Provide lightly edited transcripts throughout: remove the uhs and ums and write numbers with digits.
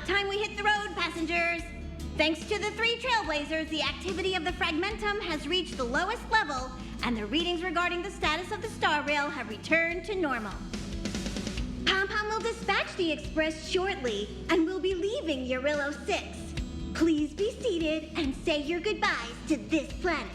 time we hit the road, passengers. Thanks to the 3 trailblazers, the activity of the fragmentum has reached the lowest level, and the readings regarding the status of the Star Rail have returned to normal. Pom-Pom will dispatch the express shortly, and we'll be leaving Yarillo VI. Please be seated and say your goodbyes to this planet.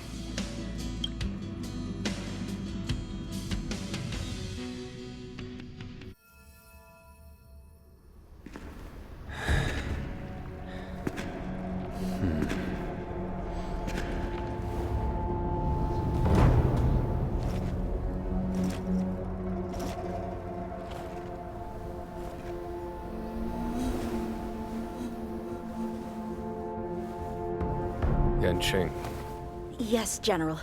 Yanqing, Yes, General.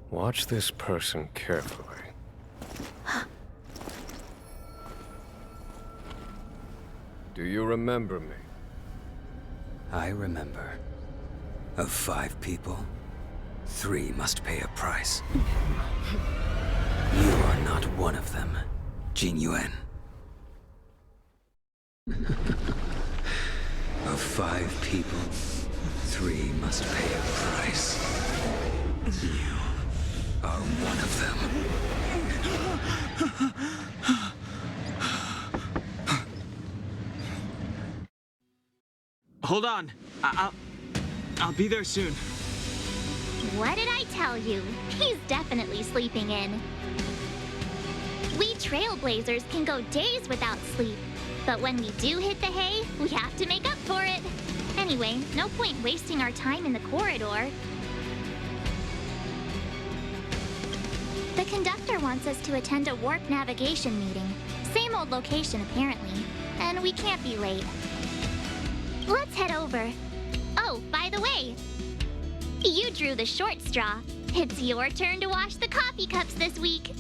watch this person carefully. Do you remember me? I remember. Of 5 people, 3 must pay a price. You are not one of them, Jin Yuan. Of 5 people, 3 must pay a price. You are one of them. Hold on. I'll be there soon. What did I tell you? He's definitely sleeping in. We trailblazers can go days without sleep, but when we do hit the hay, we have to make up for it. Anyway, no point wasting our time in the corridor. The conductor wants us to attend a warp navigation meeting. Same old location, apparently. And we can't be late. Let's head over. Oh, by the way, you drew the short straw. It's your turn to wash the coffee cups this week.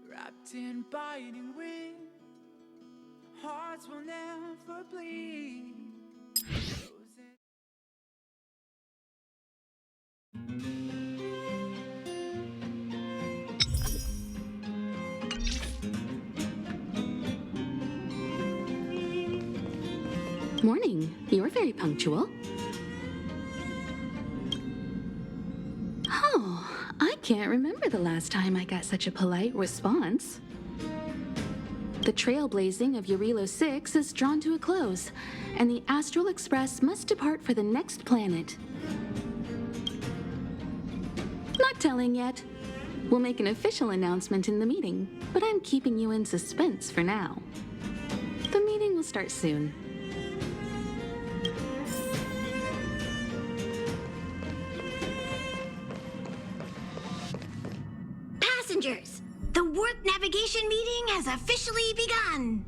Wrapped in biting wind, hearts will never bleed. Morning. You're very punctual. Oh, I can't remember the last time I got such a polite response. The trailblazing of Yarilo VI is drawn to a close, and the Astral Express must depart for the next planet. Not telling yet. We'll make an official announcement in the meeting, but I'm keeping you in suspense for now. The meeting will start soon. Passengers, the warp navigation meeting has officially begun.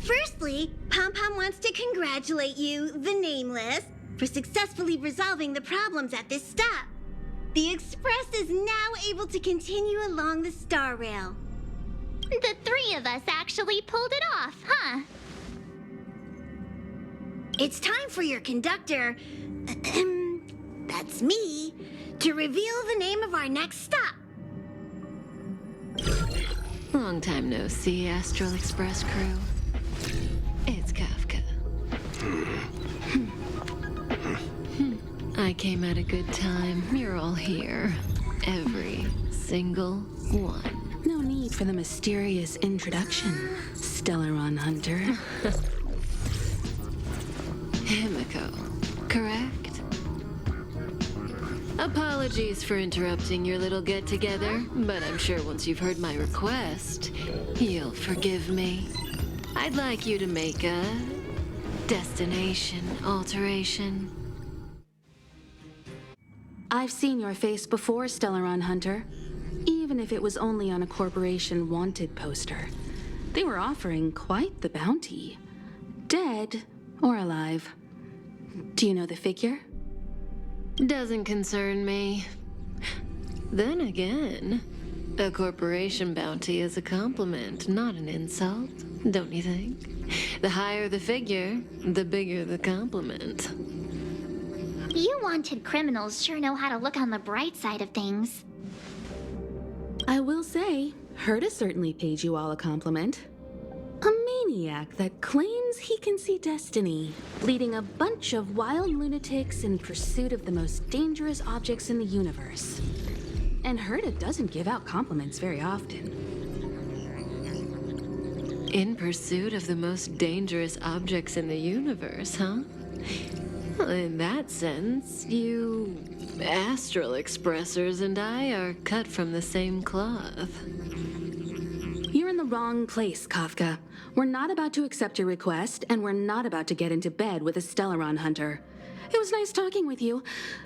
Firstly, Pom-Pom wants to congratulate you, the Nameless, for successfully resolving the problems at this stop. The Express is now able to continue along the Star Rail. The 3 of us actually pulled it off, huh? It's time for your conductor, that's me, to reveal the name of our next stop. Long time no see, Astral Express crew. It's Kafka. I came at a good time. You're all here. Every single one. No need for the mysterious introduction, Stellaron Hunter. Himiko, correct? Apologies for interrupting your little get-together, but I'm sure once you've heard my request, you'll forgive me. I'd like you to make a destination alteration. I've seen your face before, Stellaron Hunter. Even if it was only on a corporation wanted poster. They were offering quite the bounty. Dead or alive? Do you know the figure? Doesn't concern me. Then again, a corporation bounty is a compliment, not an insult, don't you think? The higher the figure, the bigger the compliment. You wanted criminals sure know how to look on the bright side of things. I will say, Herta certainly paid you all a compliment. A maniac that claims he can see destiny, leading a bunch of wild lunatics in pursuit of the most dangerous objects in the universe. And Herta doesn't give out compliments very often. In pursuit of the most dangerous objects in the universe, huh? Well, in that sense, you astral expressors and I are cut from the same cloth. You're in the wrong place, Kafka. We're not about to accept your request, and we're not about to get into bed with a Stellaron hunter. It was nice talking with you.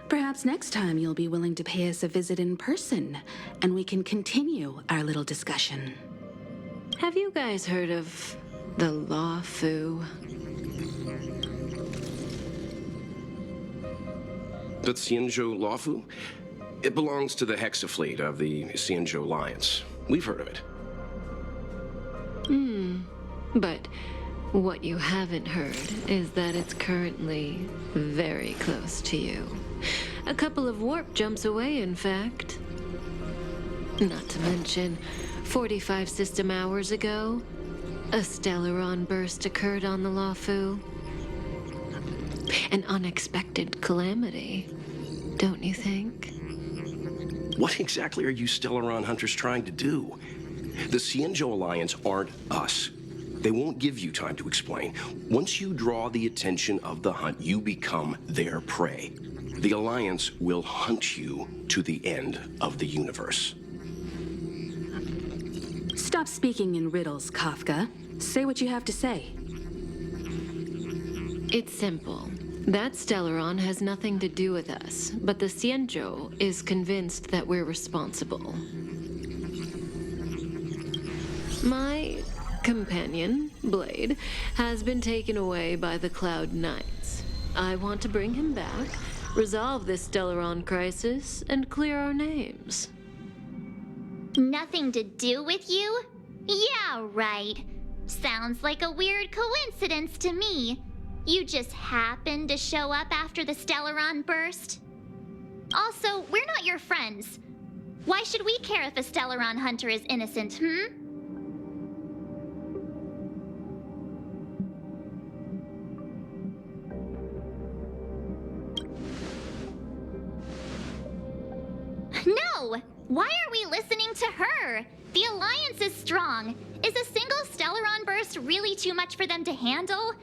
Perhaps next time you'll be willing to pay us a visit in person, and we can continue our little discussion. Have you guys heard of the Lofu? The Xianzhou Lawfu? It belongs to the Hexafleet of the Xianzhou Alliance. We've heard of it. But what you haven't heard is that it's currently very close to you. A couple of warp jumps away, in fact. Not to mention, 45 system hours ago, a Stellaron burst occurred on the Lawfu. An unexpected calamity, don't you think? What exactly are you Stellaron hunters trying to do? The Xianzhou Alliance aren't us. They won't give you time to explain. Once you draw the attention of the hunt, you become their prey. The Alliance will hunt you to the end of the universe. Stop speaking in riddles, Kafka. Say what you have to say. It's simple. That Stellaron has nothing to do with us, but the Xianzhou is convinced that we're responsible. My companion, Blade, has been taken away by the Cloud Knights. I want to bring him back, resolve this Stellaron crisis, and clear our names. Nothing to do with you? Yeah, right. Sounds like a weird coincidence to me. You just happened to show up after the Stellaron burst? Also, we're not your friends. Why should we care if a Stellaron hunter is innocent, No! Why are we listening to her? The Alliance is strong. Is a single Stellaron burst really too much for them to handle?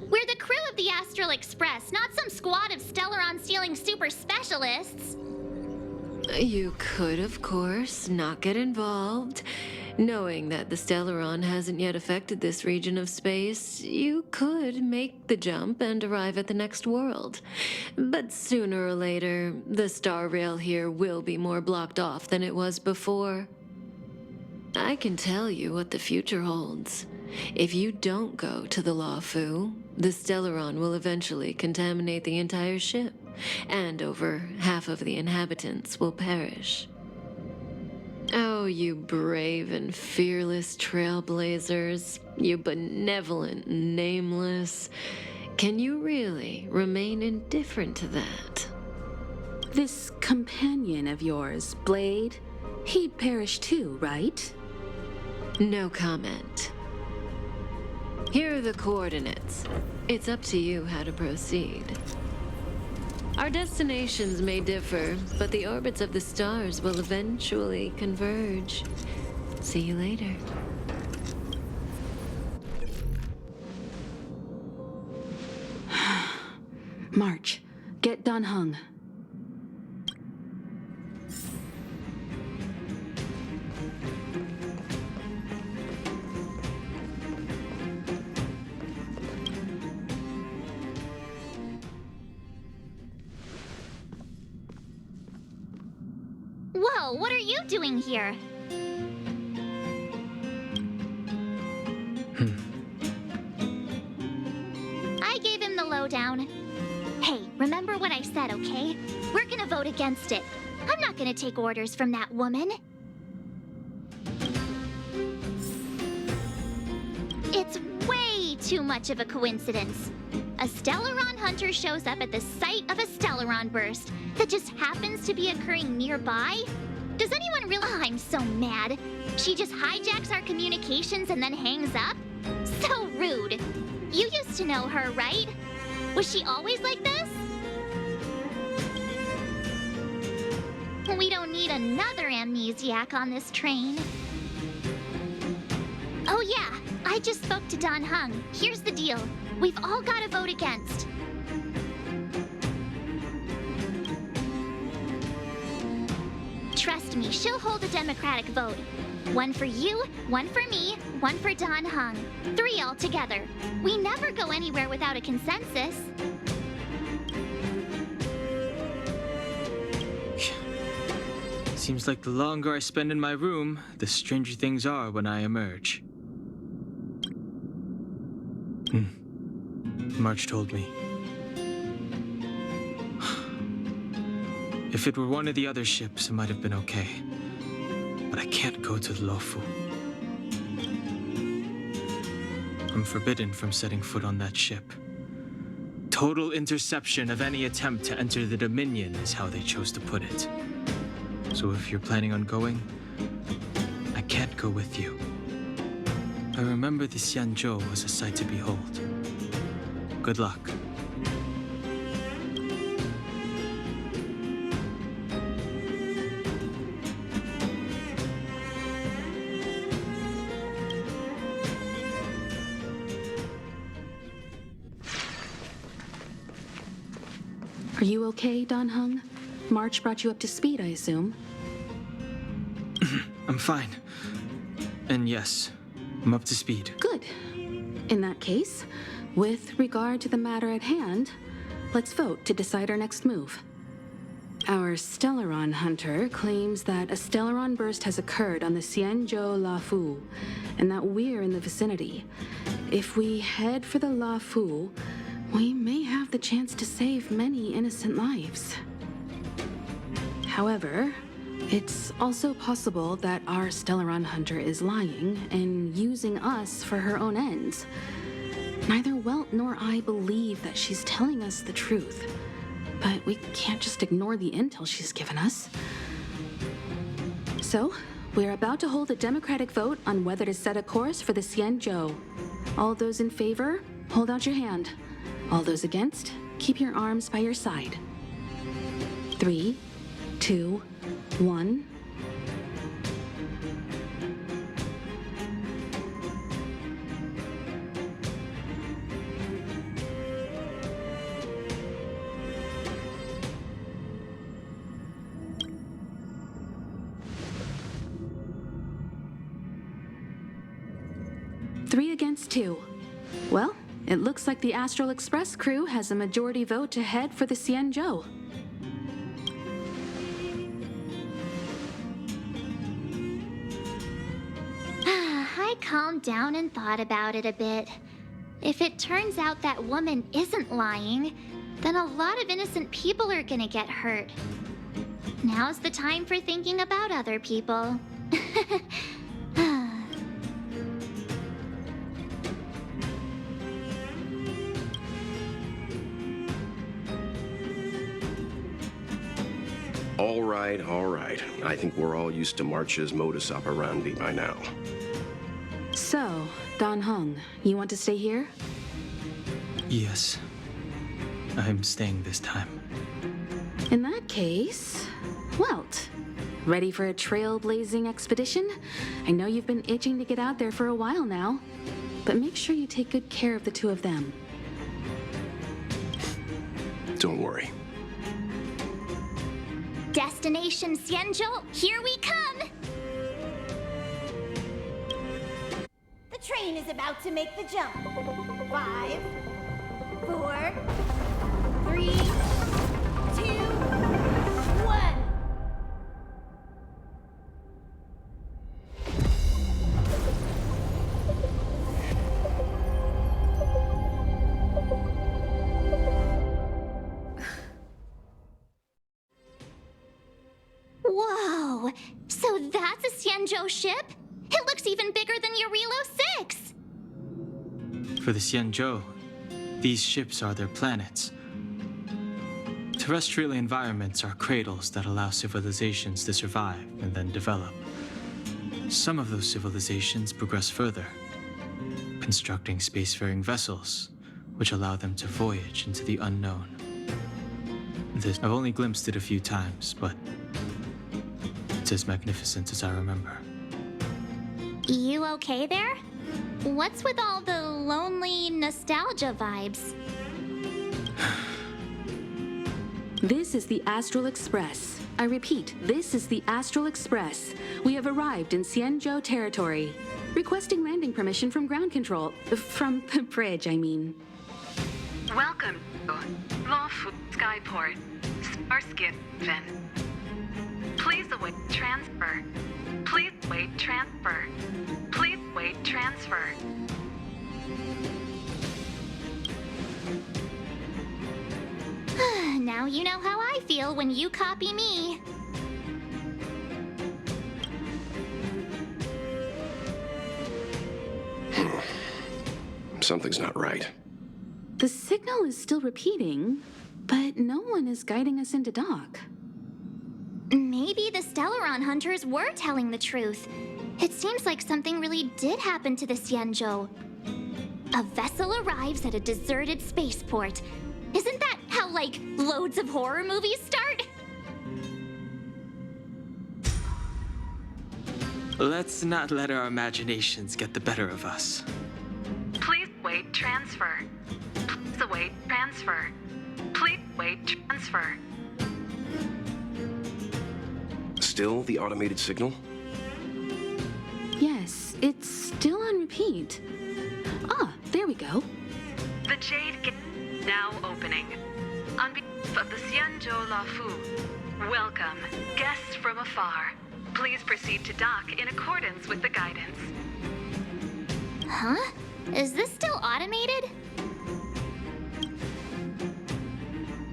We're the crew of the Astral Express, not some squad of Stellaron-stealing super specialists. You could, of course, not get involved. Knowing that the Stellaron hasn't yet affected this region of space, you could make the jump and arrive at the next world. But sooner or later, the Star Rail here will be more blocked off than it was before. I can tell you what the future holds. If you don't go to the Lawfu, the Stellaron will eventually contaminate the entire ship, and over half of the inhabitants will perish. Oh, you brave and fearless trailblazers, you benevolent nameless. Can you really remain indifferent to that? This companion of yours, Blade, he'd perish too, right? No comment. Here are the coordinates. It's up to you how to proceed. Our destinations may differ, but the orbits of the stars will eventually converge. See you later. March, get Dan Heng. Whoa, what are you doing here? Remember what I said, okay? We're gonna vote against it. I'm not gonna take orders from that woman. It's way too much of a coincidence. A Stellaron hunter shows up at the site of a Stellaron burst that just happens to be occurring nearby? Does anyone realize I'm so mad? She just hijacks our communications and then hangs up? So rude. You used to know her, right? Was she always like this? We don't need another amnesiac on this train. Oh yeah, I just spoke to Don Hung. Here's the deal. We've all got to vote against. Trust me, she'll hold a democratic vote. One for you, one for me, one for Don Hung. 3 altogether. We never go anywhere without a consensus. Seems like the longer I spend in my room, the stranger things are when I emerge. March told me. If it were one of the other ships, it might have been okay. But I can't go to Lofu. I'm forbidden from setting foot on that ship. Total interception of any attempt to enter the Dominion is how they chose to put it. So if you're planning on going, I can't go with you. I remember the Xianzhou was a sight to behold. Good luck. Are you okay, Don Hung? March brought you up to speed, I assume. I'm fine. And yes, I'm up to speed. Good. In that case, with regard to the matter at hand, let's vote to decide our next move. Our Stellaron hunter claims that a Stellaron burst has occurred on the Xianzhou Loffu, and that we're in the vicinity. If we head for the Loffu, we may have the chance to save many innocent lives. However, it's also possible that our Stellaron hunter is lying and using us for her own ends. Neither Welt nor I believe that she's telling us the truth, but we can't just ignore the intel she's given us. So, we're about to hold a democratic vote on whether to set a course for the Xianzhou. All those in favor, hold out your hand. All those against, keep your arms by your side. 3, 2, 1. Three against 2. Well, it looks like the Astral Express crew has a majority vote to head for the Xianzhou. I calmed down and thought about it a bit. If it turns out that woman isn't lying, then a lot of innocent people are gonna get hurt. Now's the time for thinking about other people. All right. I think we're all used to March's modus operandi by now. So, Don Hung, you want to stay here? Yes. I'm staying this time. In that case, Welt, ready for a trailblazing expedition? I know you've been itching to get out there for a while now, but make sure you take good care of the two of them. Don't worry. Destination Xianzhou, here we come! The train is about to make the jump. 5, 4, 3, 2, 1. Whoa! So that's a Xianzhou ship? It looks even bigger than Yarillo VI! For the Xianzhou, these ships are their planets. Terrestrial environments are cradles that allow civilizations to survive and then develop. Some of those civilizations progress further, constructing spacefaring vessels, which allow them to voyage into the unknown. I've only glimpsed it a few times, but it's as magnificent as I remember. You okay there? What's with all the lonely nostalgia vibes? This is the Astral Express. I repeat, this is the Astral Express. We have arrived in Xianzhou territory. Requesting landing permission from ground control. From bridge, I mean. Welcome to Lofu Skyport, Starskin Fin. Please await transfer. Please wait transfer. Please wait transfer. Now you know how I feel when you copy me. Something's not right. The signal is still repeating, but no one is guiding us into dock. Maybe the Stellaron hunters were telling the truth. It seems like something really did happen to the Xianzhou. A vessel arrives at a deserted spaceport. Isn't that how, like, loads of horror movies start? Let's not let our imaginations get the better of us. Please wait transfer. Please await transfer. Please wait transfer. Still the automated signal? Yes, it's still on repeat. Ah, there we go. The Jade Gate now opening. On behalf of the Xianzhou Lofu, welcome, guests from afar. Please proceed to dock in accordance with the guidance. Huh? Is this still automated?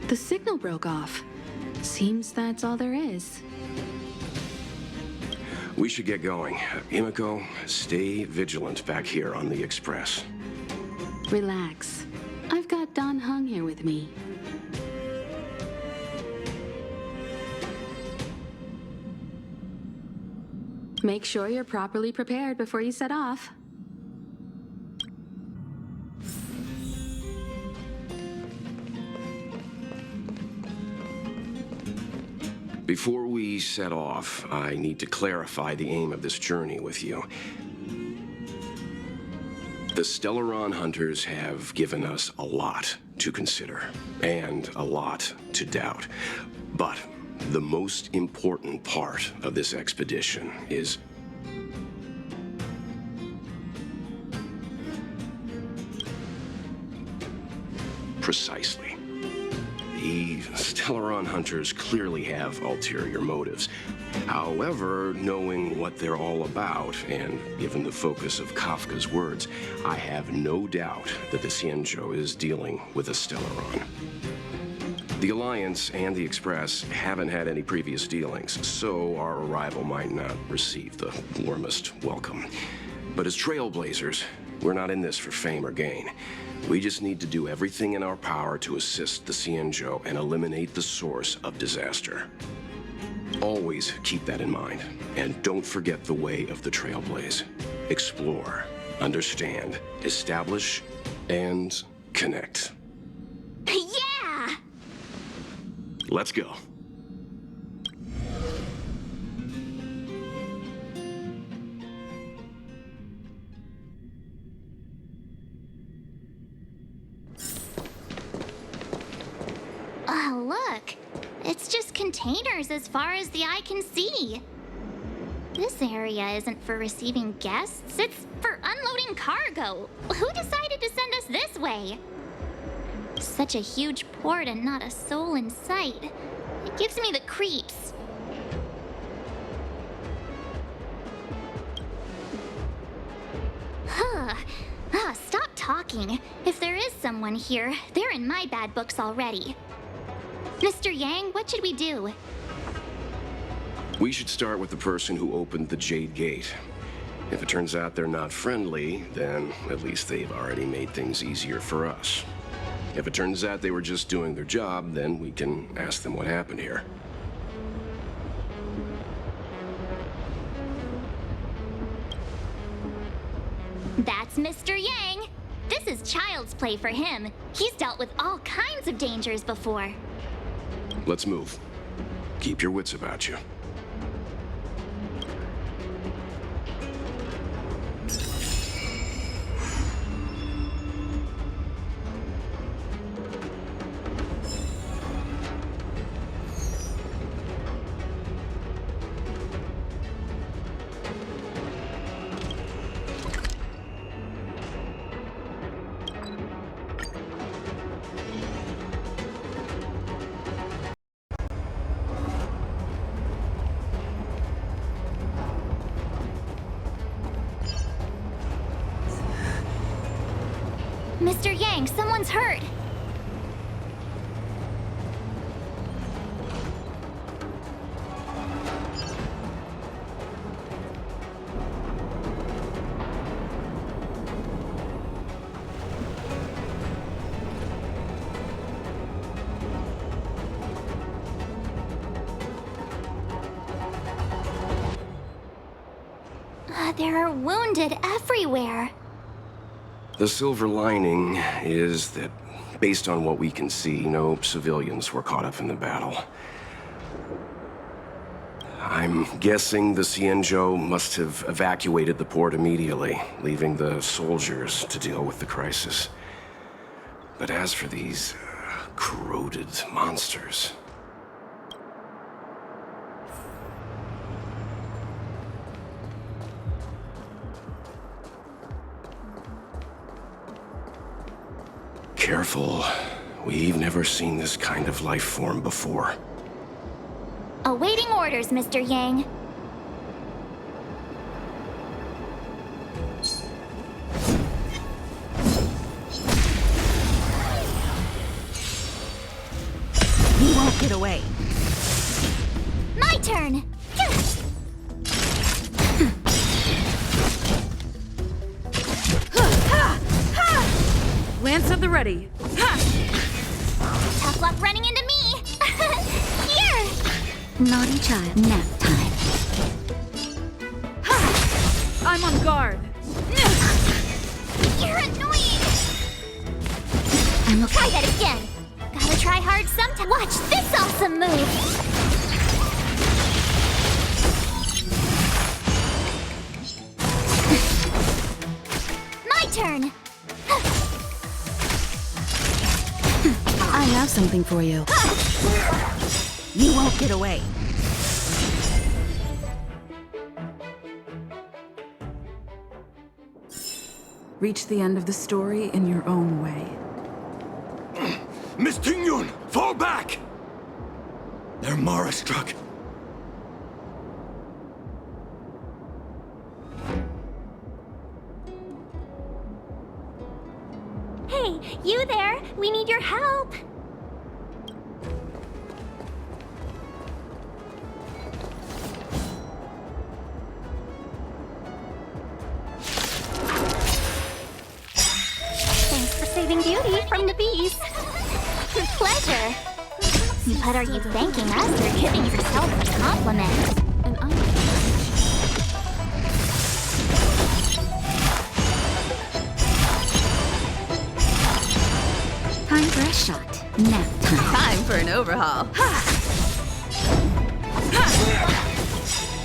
The signal broke off. Seems that's all there is. We should get going. Himiko, stay vigilant back here on the Express. Relax. I've got Don Hung here with me. Make sure you're properly prepared before you set off. Before we set off, I need to clarify the aim of this journey with you. The Stellaron hunters have given us a lot to consider, and a lot to doubt. But the most important part of this expedition is precisely. The Stellaron hunters clearly have ulterior motives. However, knowing what they're all about, and given the focus of Kafka's words, I have no doubt that the Xianzhou is dealing with a Stellaron. The Alliance and the Express haven't had any previous dealings, so our arrival might not receive the warmest welcome. But as trailblazers, we're not in this for fame or gain. We just need to do everything in our power to assist the Xianzhou and eliminate the source of disaster. Always keep that in mind, and don't forget the way of the Trailblaze. Explore, understand, establish, and connect. Yeah! Let's go. Oh, look. It's just containers as far as the eye can see. This area isn't for receiving guests, it's for unloading cargo. Who decided to send us this way? Such a huge port and not a soul in sight. It gives me the creeps. Stop talking. If there is someone here, they're in my bad books already. Mr. Yang, what should we do? We should start with the person who opened the Jade Gate. If it turns out they're not friendly, then at least they've already made things easier for us. If it turns out they were just doing their job, then we can ask them what happened here. That's Mr. Yang. This is child's play for him. He's dealt with all kinds of dangers before. Let's move. Keep your wits about you. Mr. Yang, someone's hurt. There are wounded everywhere. The silver lining is that, based on what we can see, no civilians were caught up in the battle. I'm guessing the Xianzhou must have evacuated the port immediately, leaving the soldiers to deal with the crisis. But as for these corroded monsters... Careful. We've never seen this kind of life form before. Awaiting orders, Mr. Yang. You won't get away. My turn! Lance at the ready. Tough luck running into me! Here! Naughty child. Nap time. I'm on guard. You're annoying! Try that again! Gotta try hard sometime. Watch this awesome move! My turn! I have something for you. You won't get away. Reach the end of the story in your own way. Miss Tingyun, fall back! They're Mara struck. Hey, you there! We need your help! Thanks for saving Beauty from the bees. Pleasure. But are you thanking us or giving yourself a compliment? And I... Time for a shot. Nap time. Time for an overhaul.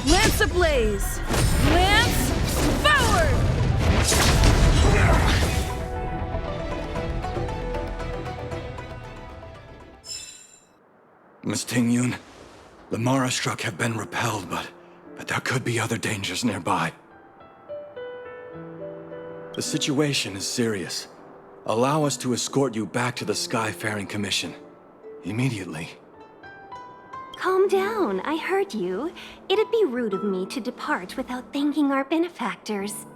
Lance ablaze! Lance forward! Miss Tingyun, the Mara struck have been repelled, but there could be other dangers nearby. The situation is serious. Allow us to escort you back to the Skyfaring Commission. Immediately. Calm down, I heard you. It'd be rude of me to depart without thanking our benefactors.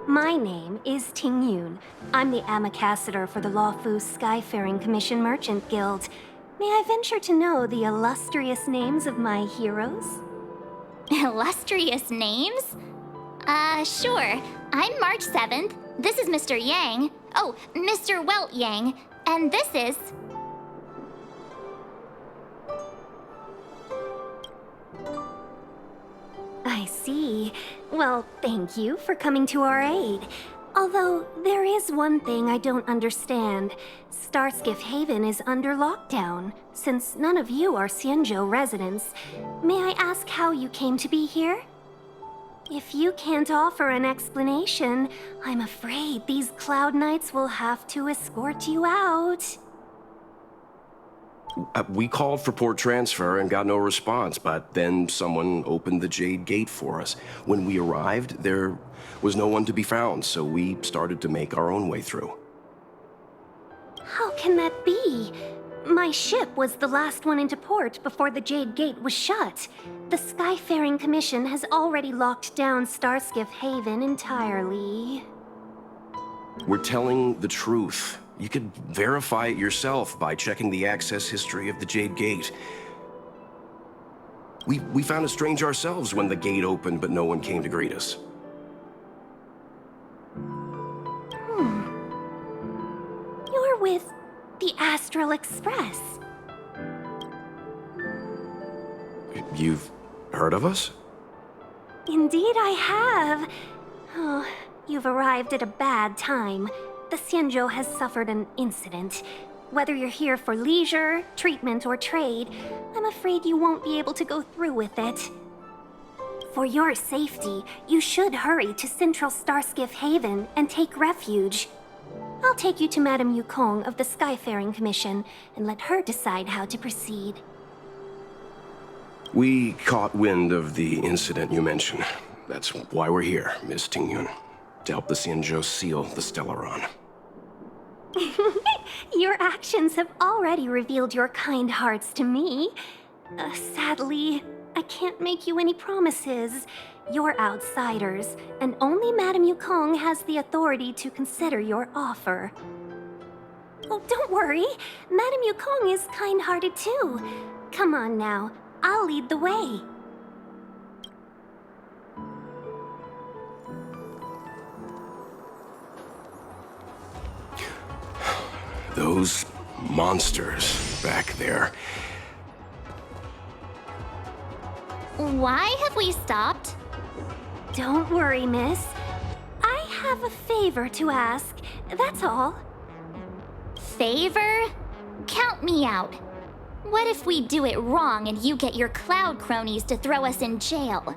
My name is Tingyun. I'm the ambassador for the Lawfu Skyfaring Commission Merchant Guild. May I venture to know the illustrious names of my heroes? Illustrious names? Sure. I'm March 7th. This is Mr. Yang. Oh, Mr. Welt Yang. And this is... I see. Well, thank you for coming to our aid. Although, there is one thing I don't understand. Starskiff Haven is under lockdown. Since none of you are Xianzhou residents, may I ask how you came to be here? If you can't offer an explanation, I'm afraid these Cloud Knights will have to escort you out. We called for port transfer and got no response, but then someone opened the Jade Gate for us. When we arrived, there was no one to be found, so we started to make our own way through. How can that be? My ship was the last one into port before the Jade Gate was shut. The Skyfaring Commission has already locked down Starskiff Haven entirely. We're telling the truth. You could verify it yourself by checking the access history of the Jade Gate. We found it strange ourselves when the gate opened, but no one came to greet us. You're with the Astral Express. You've heard of us? Indeed I have. Oh, you've arrived at a bad time. The Xianzhou has suffered an incident. Whether you're here for leisure, treatment, or trade, I'm afraid you won't be able to go through with it. For your safety, you should hurry to Central Starskiff Haven and take refuge. I'll take you to Madame Yukong of the Skyfaring Commission and let her decide how to proceed. We caught wind of the incident you mentioned. That's why we're here, Miss Tingyun, to help the Xianzhou seal the Stellaron. Your actions have already revealed your kind hearts to me. Sadly, I can't make you any promises. You're outsiders, and only Madame Yukong has the authority to consider your offer. Oh, don't worry. Madame Yukong is kind-hearted too. Come on now, I'll lead the way. Those monsters back there. Why have we stopped? Don't worry, miss. I have a favor to ask, that's all. Favor? Count me out. What if we do it wrong and you get your cloud cronies to throw us in jail?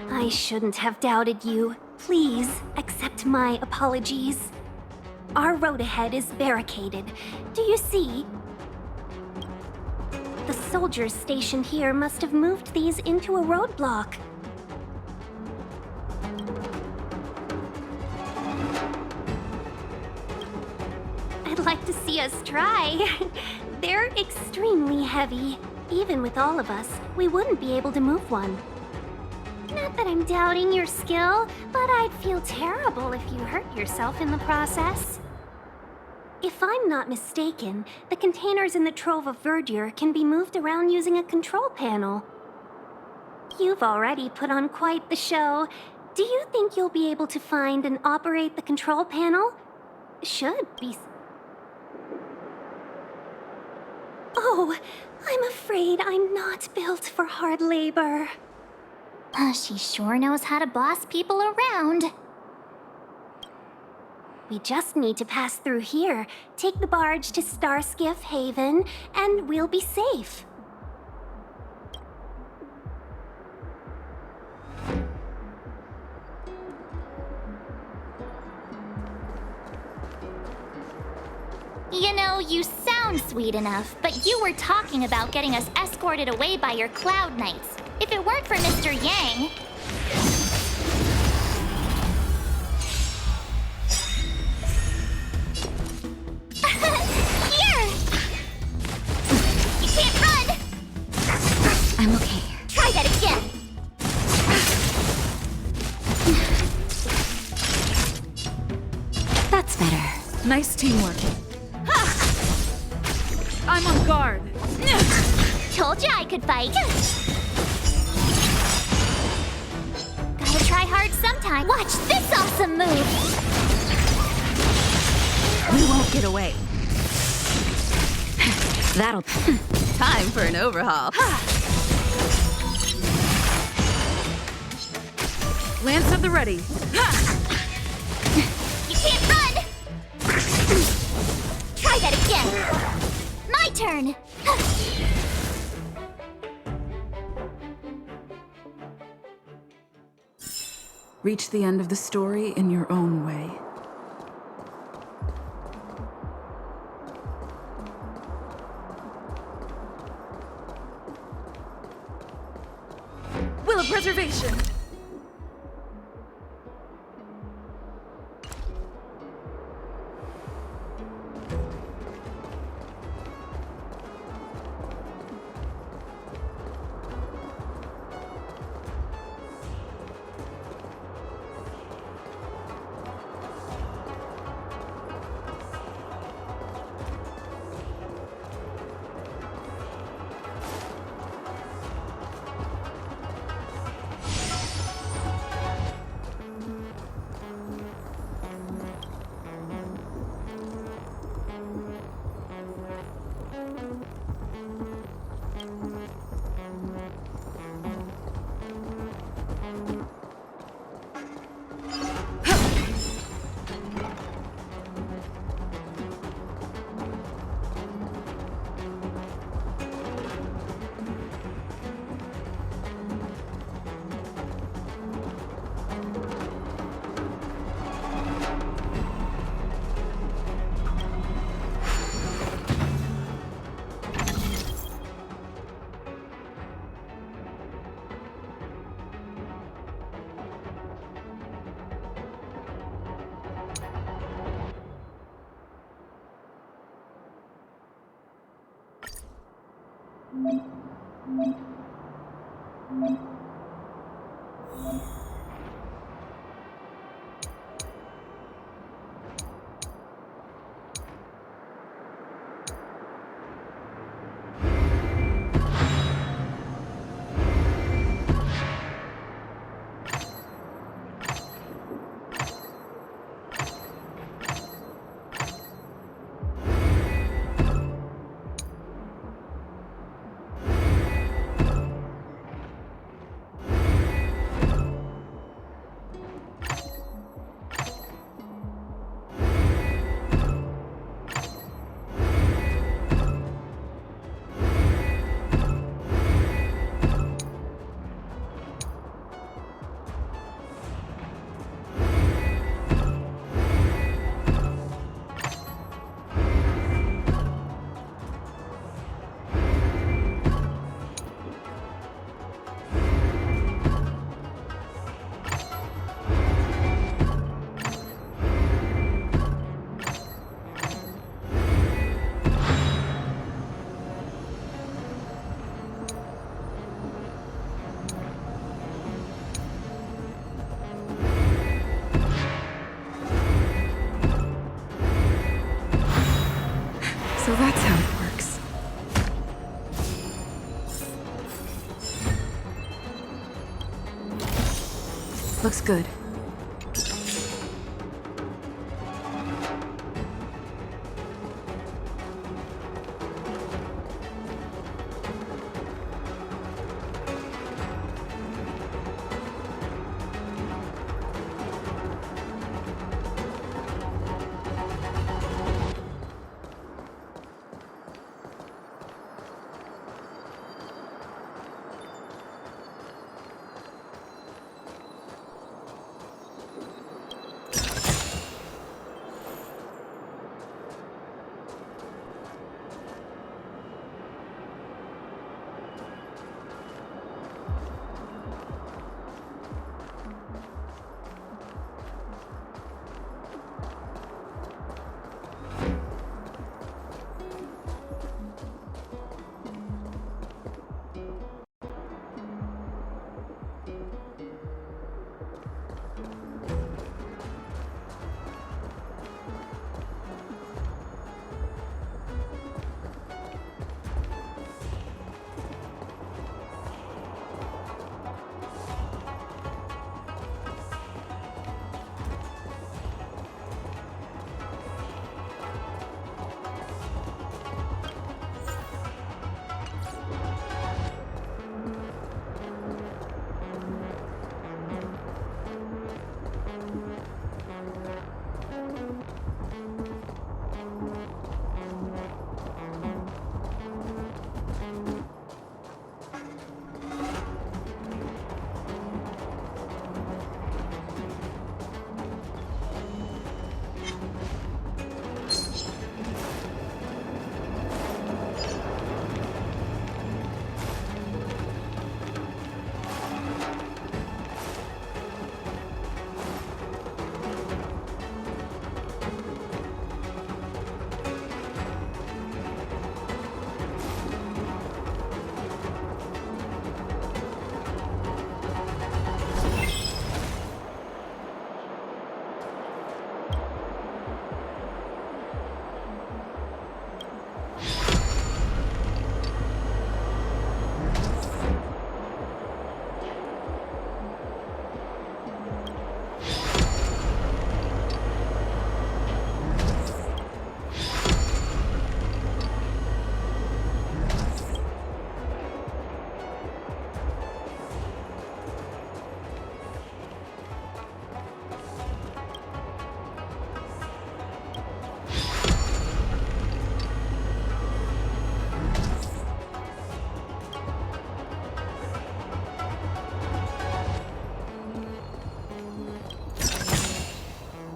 I shouldn't have doubted you. Please, accept my apologies. Our road ahead is barricaded. Do you see? The soldiers stationed here must have moved these into a roadblock. I'd like to see us try. They're extremely heavy. Even with all of us, we wouldn't be able to move one. Not that I'm doubting your skill, but I'd feel terrible if you hurt yourself in the process. If I'm not mistaken, the containers in the Trove of Verdure can be moved around using a control panel. You've already put on quite the show. Do you think you'll be able to find and operate the control panel? Should be... Oh, I'm afraid I'm not built for hard labor. She sure knows how to boss people around. We just need to pass through here, take the barge to Starskiff Haven, and we'll be safe. You know, you sound sweet enough, but you were talking about getting us escorted away by your Cloud Knights. If it weren't for Mr. Yang... Here! You can't run! I'm okay. Try that again! That's better. Nice teamwork. hard. Told you I could fight. Gotta try hard sometime. Watch this awesome move. We won't get away. That'll... Time for an overhaul. Lance at the ready. You can't run! Try that again. My turn. Reach the end of the story in your own way. Will of preservation. So that's how it works. Looks good.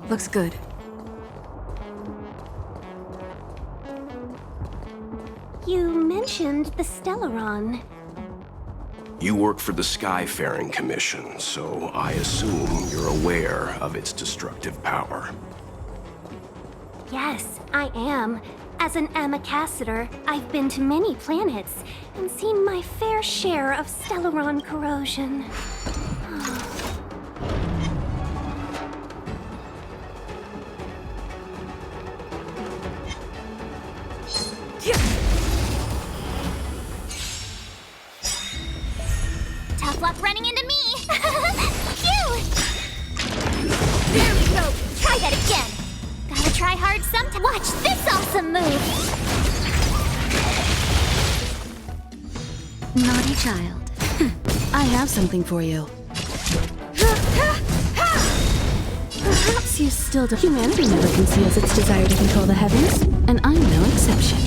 Looks good. You mentioned the Stellaron. You work for the Skyfaring Commission, so I assume you're aware of its destructive power. Yes, I am. As an Amicassator, I've been to many planets and seen my fair share of Stellaron corrosion. Tough luck running into me! Phew! There we go! Try that again! Gotta try hard sometime. Watch this awesome move! Naughty child. I have something for you. Perhaps you still don't. Humanity never conceals its desire to control the heavens, and I'm no exception.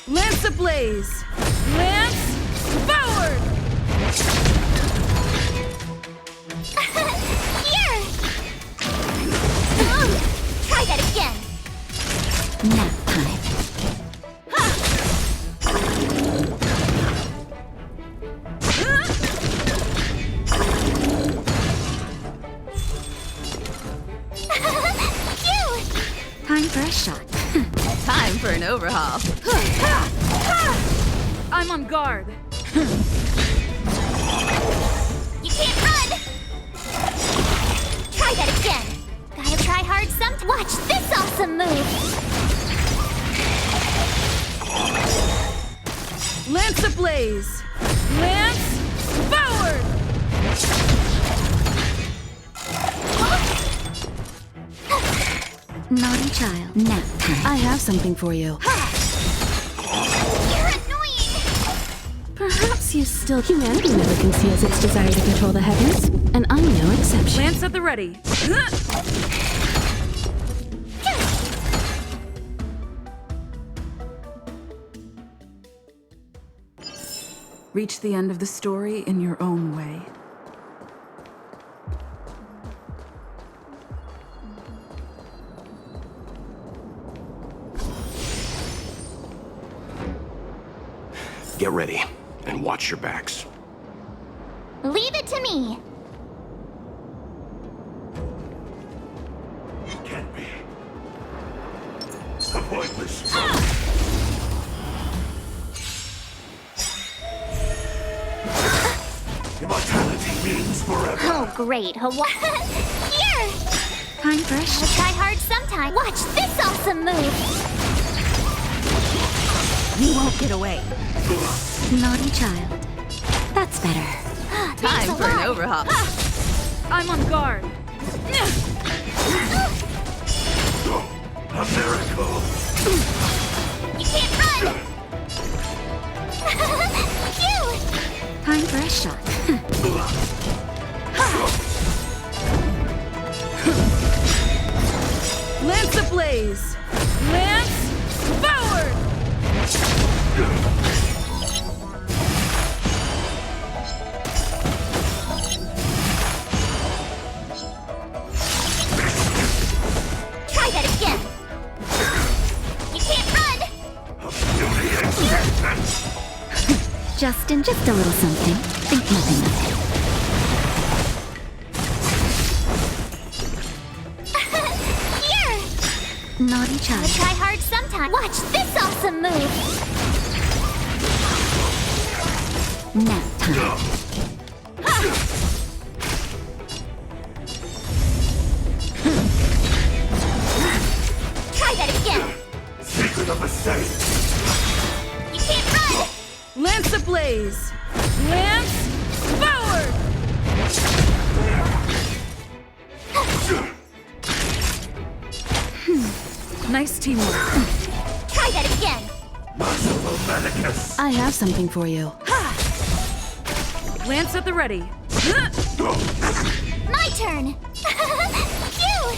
Lance ablaze! Lance forward! Here! Try that again! Nap time. Time for a shot. Time for an overhaul. I'm on guard. You can't run! Try that again! Gotta try hard sometime. Watch this awesome move! Lance ablaze! Lance forward! Naughty child. Nap time. I have something for you. You're annoying! Perhaps you still. Humanity never conceals its desire to control the heavens, and I'm no exception. Lance at the ready. Reach the end of the story in your own way. Get ready, and watch your backs. Leave it to me! It can't be. A pointless Immortality means forever. Oh, great. Here! Time for a shot. Try hard sometime. Watch this awesome move! You won't get away. Naughty child. That's better. Time for an overhaul. I'm on guard. A miracle. You can't run! Phew! Time for a shot. Lance ablaze! Lance forward! Try that again! You can't run! Justin, just a little something. Think nothing of it. Here! Naughty child. Try hard sometime. Watch this awesome move! Nap time. Try that again! Secret of the saint. You can't run! Lance ablaze! Lance forward! Nice teamwork. Try that again! Merciful Manicus. I have something for you. Lance at the ready. My turn! Phew!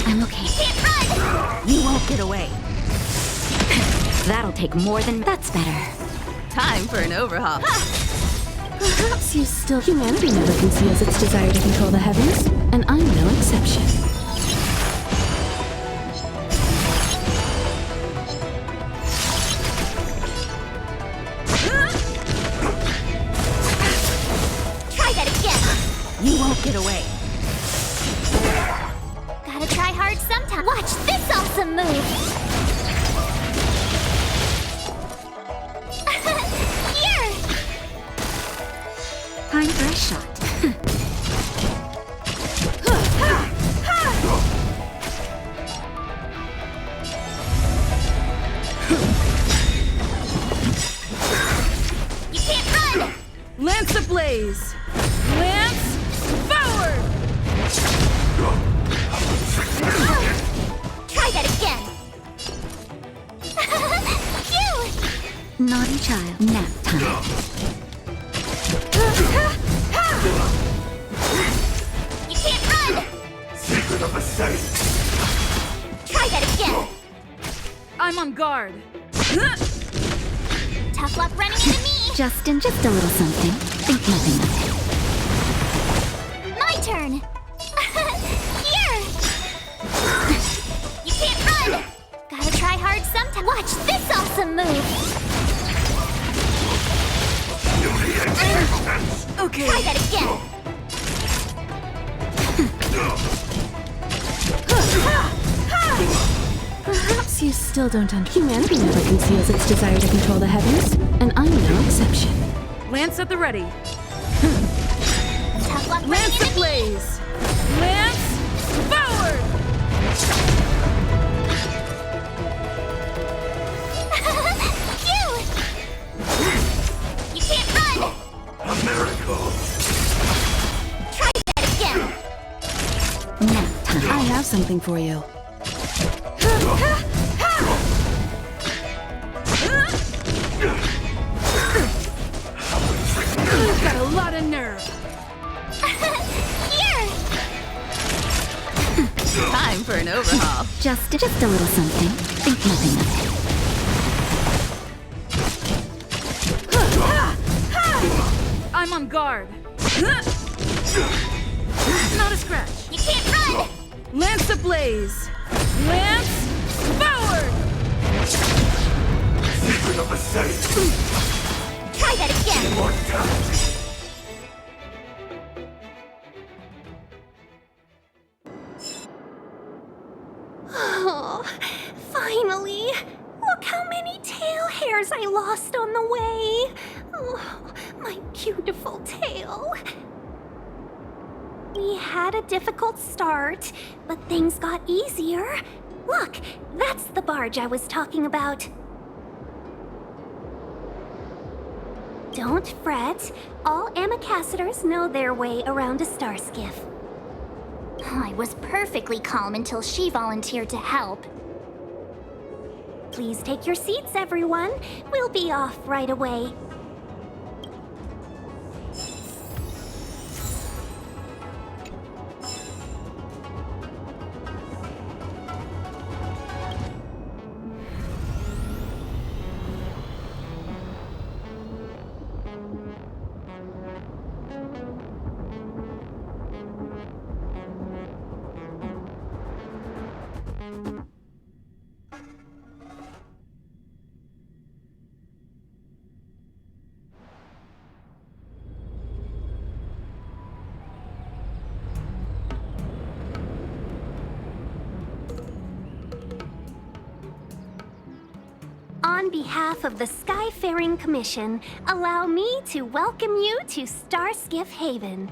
I'm okay. You can't run! You won't get away. That'll take more than. That's better. Time for an overhaul. Perhaps you still... Humanity never conceals its desire to control the heavens, and I'm no exception. Try that again! You won't get away. Gotta try hard sometime. Watch this awesome move! Here! Time for a shot. You can't run! Lance ablaze! Lance forward! Try that again! Phew! Naughty child. Nap time. You can't run! Secret of the saint. Try that again! I'm on guard. Tough luck running into me! Just a little something. Think nothing of it. My turn! Here! You can't run! Gotta try hard sometime. Watch this awesome move! Okay. Try that again! Perhaps you still don't understand. Humanity never conceals its desire to control the heavens, and I'm no exception. Lance at the ready. Tough luck running Lance into me! ablaze! Lance forward! Phew! You can't run! A miracle. Try that again! Nap time. I have something for you. You've got a lot of nerve. Here! Time for an overhaul. Just a little something. Think nothing of it. I'm on guard. Not a scratch. You can't run! Lance ablaze! Lance forward! Secret of the saint. Try that again! Immortality. Oh, finally! Look how many tail hairs I lost on the way! Oh, my beautiful tail. We had a difficult start, but things got easier. Look, that's the barge I was talking about. Don't fret. All ambassadors know their way around a star skiff. I was perfectly calm until she volunteered to help. Please take your seats, everyone. We'll be off right away. On behalf of the Skyfaring Commission, allow me to welcome you to Starskiff Haven.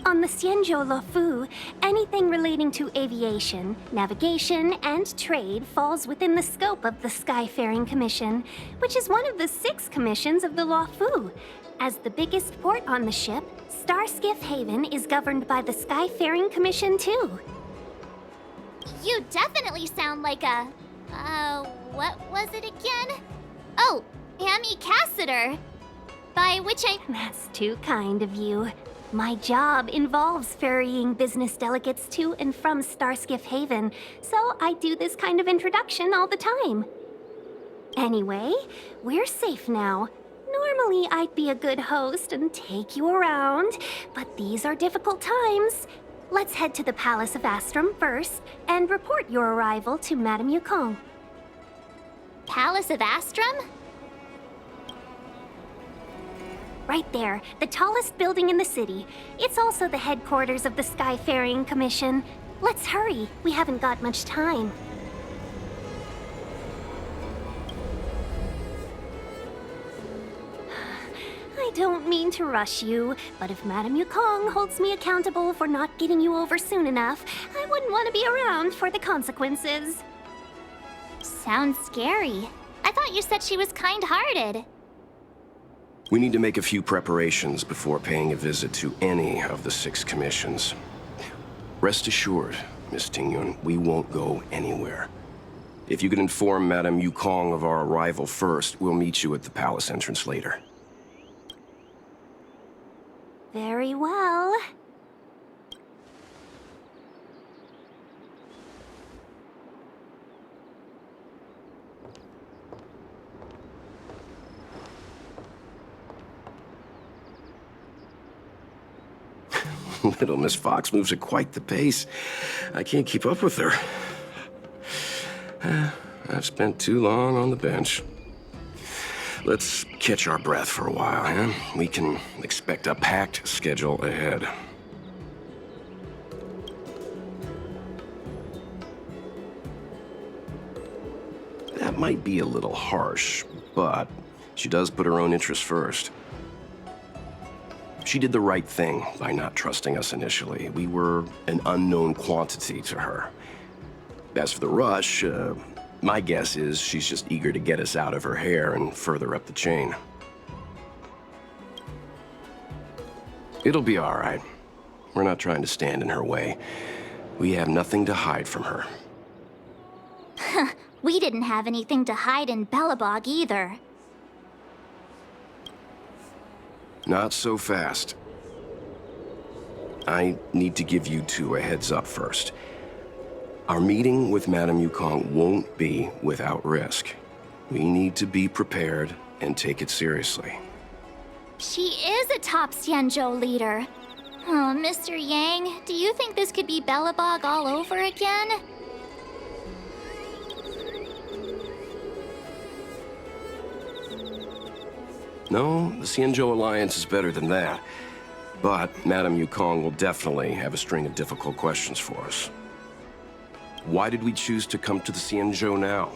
On the Xianzhou Lofu, anything relating to aviation, navigation, and trade falls within the scope of the Skyfaring Commission, which is one of the 6 commissions of the Lofu. As the biggest port on the ship, Starskiff Haven is governed by the Skyfaring Commission too. You definitely sound like a... what was it again? Oh, ambassador. By which I... That's too kind of you. My job involves ferrying business delegates to and from Starskiff Haven, so I do this kind of introduction all the time. Anyway, we're safe now. Normally, I'd be a good host and take you around, but these are difficult times. Let's head to the Palace of Astrum first and report your arrival to Madame Yukong. Palace of Astrum? Right there, the tallest building in the city. It's also the headquarters of the Skyfaring Commission. Let's hurry, we haven't got much time. I don't mean to rush you, but if Madame Yukong holds me accountable for not getting you over soon enough, I wouldn't want to be around for the consequences. Sounds scary. I thought you said she was kind-hearted. We need to make a few preparations before paying a visit to any of the 6 commissions. Rest assured, Miss Tingyun, we won't go anywhere. If you could inform Madame Yukong of our arrival first, we'll meet you at the palace entrance later. Very well. Little Miss Fox moves at quite the pace. I can't keep up with her. I've spent too long on the bench. Let's catch our breath for a while, huh? We can expect a packed schedule ahead. That might be a little harsh, but she does put her own interests first. She did the right thing by not trusting us initially. We were an unknown quantity to her. As for the rush, my guess is she's just eager to get us out of her hair and further up the chain. It'll be all right. We're not trying to stand in her way. We have nothing to hide from her. We didn't have anything to hide in Belobog either. Not so fast. I need to give you 2 a heads up first. Our meeting with Madame Yukong won't be without risk. We need to be prepared and take it seriously. She is a top Xianzhou leader. Oh, Mr. Yang, do you think this could be Belobog all over again? No, the Xianzhou Alliance is better than that. But Madame Yukong will definitely have a string of difficult questions for us. Why did we choose to come to the Xianzhou now?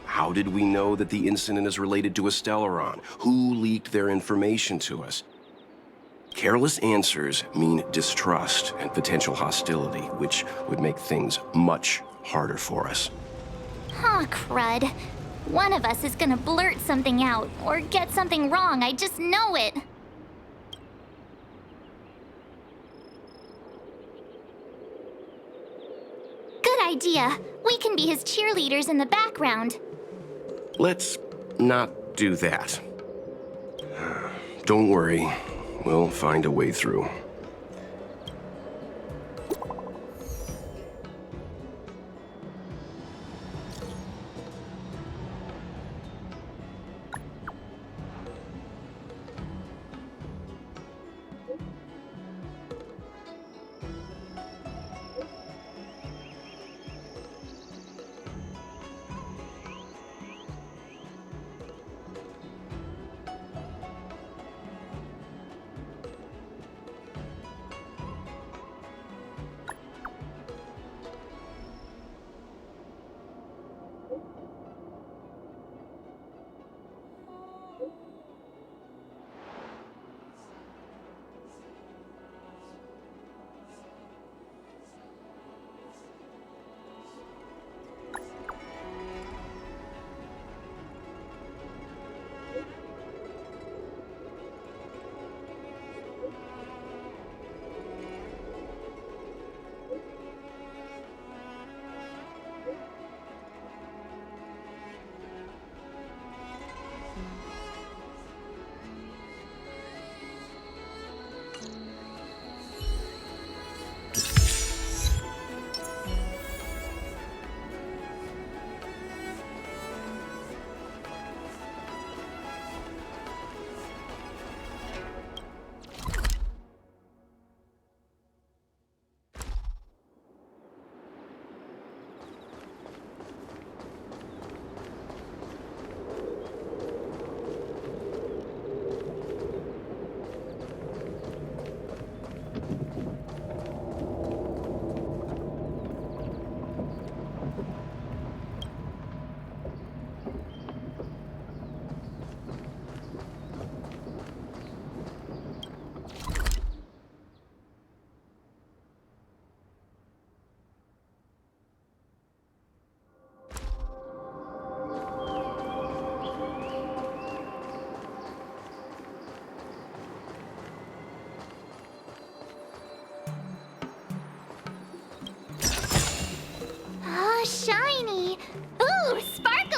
How did we know that the incident is related to a Stellaron? Who leaked their information to us? Careless answers mean distrust and potential hostility, which would make things much harder for us. Aw, crud. One of us is gonna blurt something out, or get something wrong, I just know it. Good idea. We can be his cheerleaders in the background. Let's not do that. Don't worry, we'll find a way through.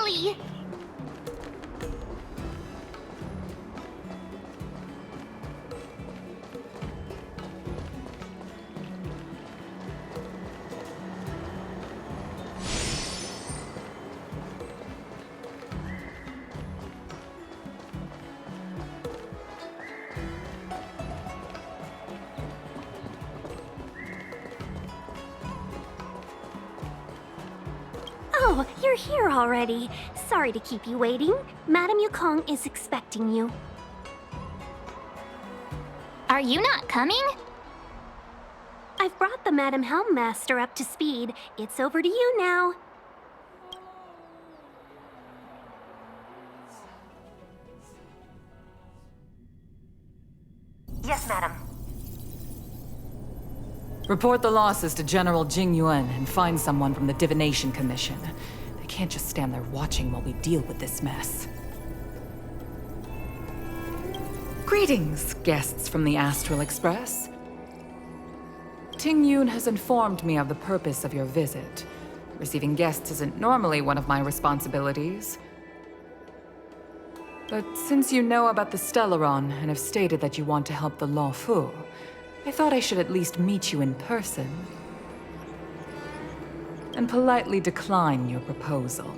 Golly! Oh, you're here already. Sorry to keep you waiting. Madame Yukong is expecting you. Are you not coming? I've brought the Madame Helmmaster up to speed. It's over to you now. Yes, madam. Report the losses to General Jing Yuan and find someone from the Divination Commission. They can't just stand there watching while we deal with this mess. Greetings, guests from the Astral Express. Ting Yun has informed me of the purpose of your visit. Receiving guests isn't normally one of my responsibilities. But since you know about the Stellaron and have stated that you want to help the Lofu, I thought I should at least meet you in person and politely decline your proposal.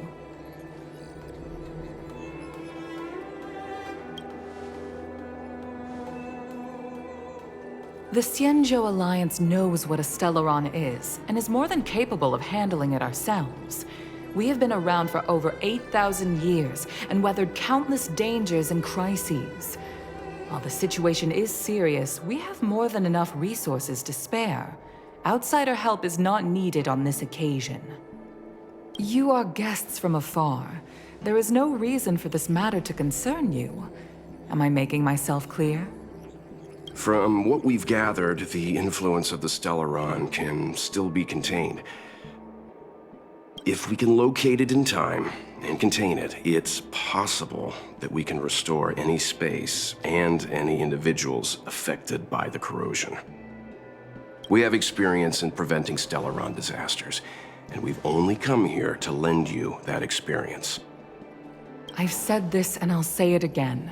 The Xianzhou Alliance knows what a Stellaron is and is more than capable of handling it ourselves. We have been around for over 8,000 years and weathered countless dangers and crises. While the situation is serious, we have more than enough resources to spare. Outsider help is not needed on this occasion. You are guests from afar. There is no reason for this matter to concern you. Am I making myself clear? From what we've gathered, the influence of the Stellaron can still be contained. If we can locate it in time and contain it, it's possible that we can restore any space and any individuals affected by the corrosion. We have experience in preventing Stellaron disasters, and we've only come here to lend you that experience. I've said this and I'll say it again.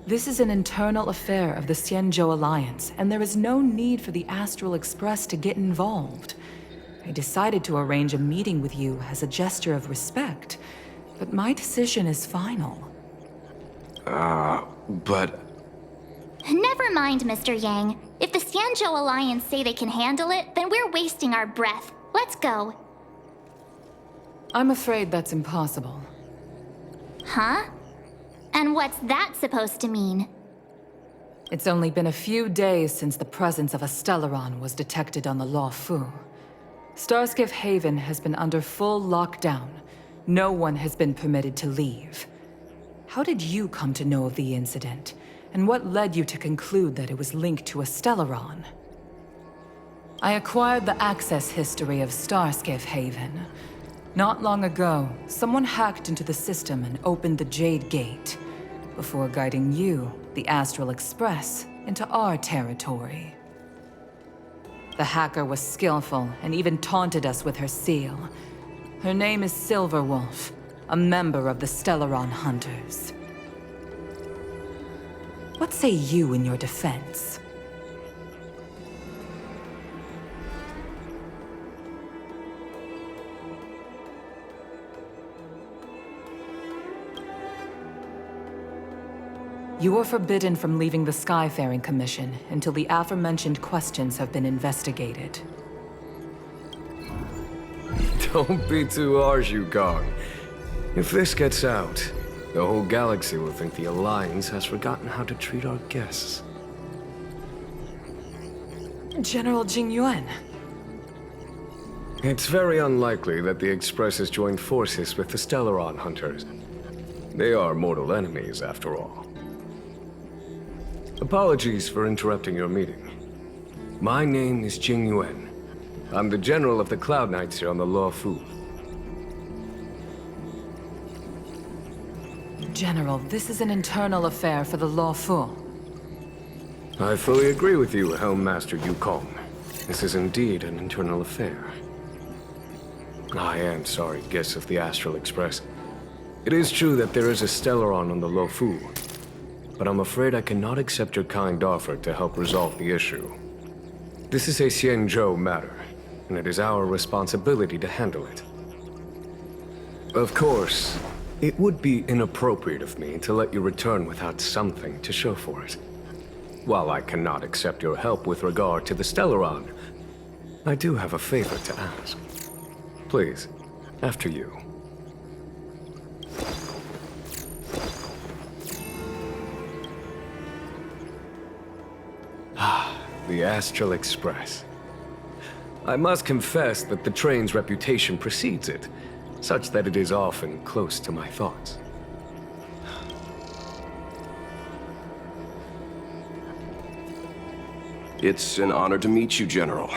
This is an internal affair of the Xianzhou Alliance, and there is no need for the Astral Express to get involved. I decided to arrange a meeting with you as a gesture of respect, but my decision is final. But... Never mind, Mr. Yang. If the Xianzhou Alliance say they can handle it, then we're wasting our breath. Let's go. I'm afraid that's impossible. Huh? And what's that supposed to mean? It's only been a few days since the presence of a Stellaron was detected on the Lofu. Starskiff Haven has been under full lockdown. No one has been permitted to leave. How did you come to know of the incident? And what led you to conclude that it was linked to a Stellaron? I acquired the access history of Starskiff Haven. Not long ago, someone hacked into the system and opened the Jade Gate, before guiding you, the Astral Express, into our territory. The hacker was skillful and even taunted us with her seal. Her name is Silverwolf, a member of the Stellaron Hunters. What say you in your defense? You are forbidden from leaving the Skyfaring Commission until the aforementioned questions have been investigated. Don't be too harsh, Yukong. If this gets out, the whole galaxy will think the Alliance has forgotten how to treat our guests. General Jing Yuan. It's very unlikely that the Express has joined forces with the Stellaron Hunters. They are mortal enemies, after all. Apologies for interrupting your meeting. My name is Jing Yuan. I'm the General of the Cloud Knights here on the Lofu. General, this is an internal affair for the Lofu. I fully agree with you, Helmmaster Yukong. This is indeed an internal affair. I am sorry, guests of the Astral Express. It is true that there is a Stellaron on the Lofu, but I'm afraid I cannot accept your kind offer to help resolve the issue. This is a Xianzhou matter, and it is our responsibility to handle it. Of course, it would be inappropriate of me to let you return without something to show for it. While I cannot accept your help with regard to the Stellaron, I do have a favor to ask. Please, after you. The Astral Express. I must confess that the train's reputation precedes it, such that it is often close to my thoughts. It's an honor to meet you, General.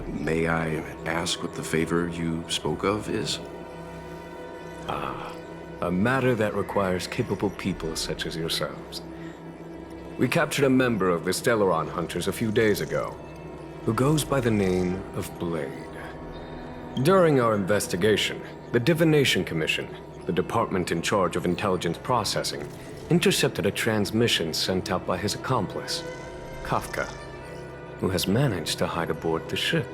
May I ask what the favor you spoke of is? A matter that requires capable people such as yourselves. We captured a member of the Stellaron Hunters a few days ago, who goes by the name of Blade. During our investigation, the Divination Commission, the department in charge of intelligence processing, intercepted a transmission sent out by his accomplice, Kafka, who has managed to hide aboard the ship.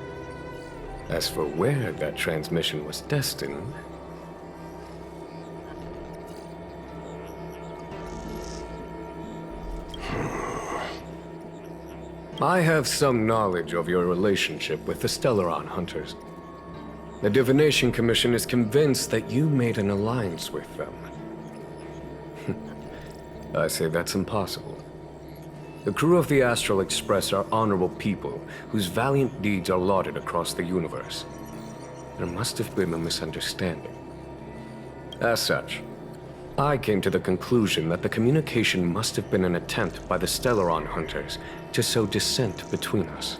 As for where that transmission was destined, I have some knowledge of your relationship with the Stellaron Hunters. The Divination Commission is convinced that you made an alliance with them. I say that's impossible. The crew of the Astral Express are honorable people whose valiant deeds are lauded across the universe. There must have been a misunderstanding. As such, I came to the conclusion that the communication must have been an attempt by the Stellaron Hunters to sow dissent between us.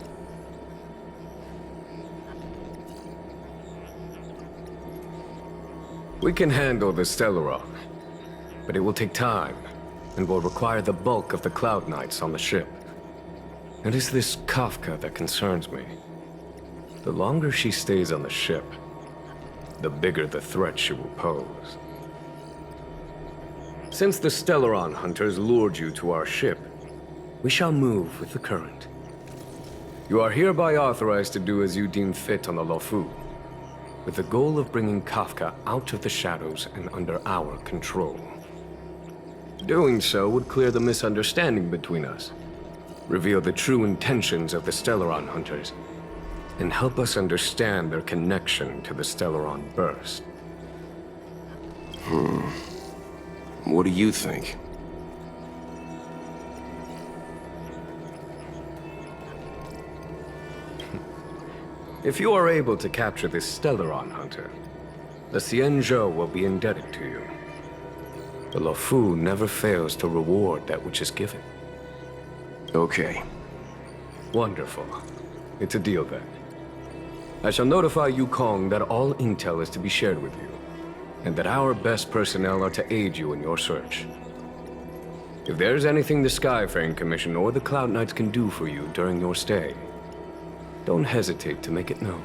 We can handle the Stellaron, but it will take time and will require the bulk of the Cloud Knights on the ship. It is this Kafka that concerns me. The longer she stays on the ship, the bigger the threat she will pose. Since the Stellaron Hunters lured you to our ship, we shall move with the current. You are hereby authorized to do as you deem fit on the Lofu, with the goal of bringing Kafka out of the shadows and under our control. Doing so would clear the misunderstanding between us, reveal the true intentions of the Stellaron Hunters, and help us understand their connection to the Stellaron Burst. What do you think? If you are able to capture this Stellaron Hunter, the Xianzhou will be indebted to you. The Lofu never fails to reward that which is given. Okay. Wonderful. It's a deal then. I shall notify Yukong that all intel is to be shared with you, and that our best personnel are to aid you in your search. If there's anything the Skyfaring Commission or the Cloud Knights can do for you during your stay, don't hesitate to make it known.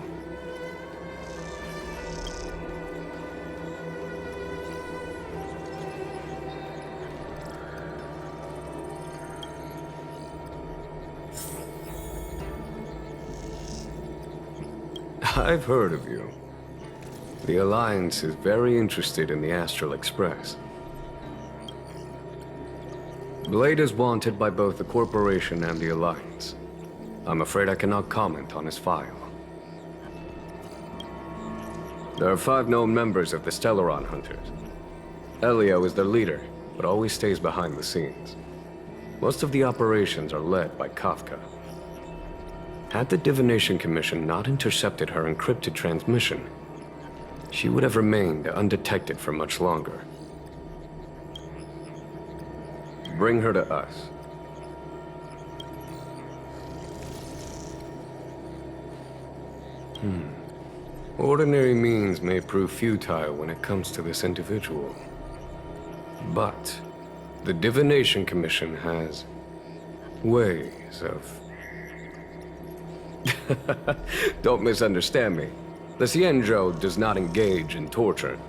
I've heard of you. The Alliance is very interested in the Astral Express. Blade is wanted by both the Corporation and the Alliance. I'm afraid I cannot comment on his file. There are 5 known members of the Stellaron Hunters. Elio is their leader, but always stays behind the scenes. Most of the operations are led by Kafka. Had the Divination Commission not intercepted her encrypted transmission, she would have remained undetected for much longer. Bring her to us. Ordinary means may prove futile when it comes to this individual. But the Divination Commission has ways of... Don't misunderstand me. The Xianzhou does not engage in torture.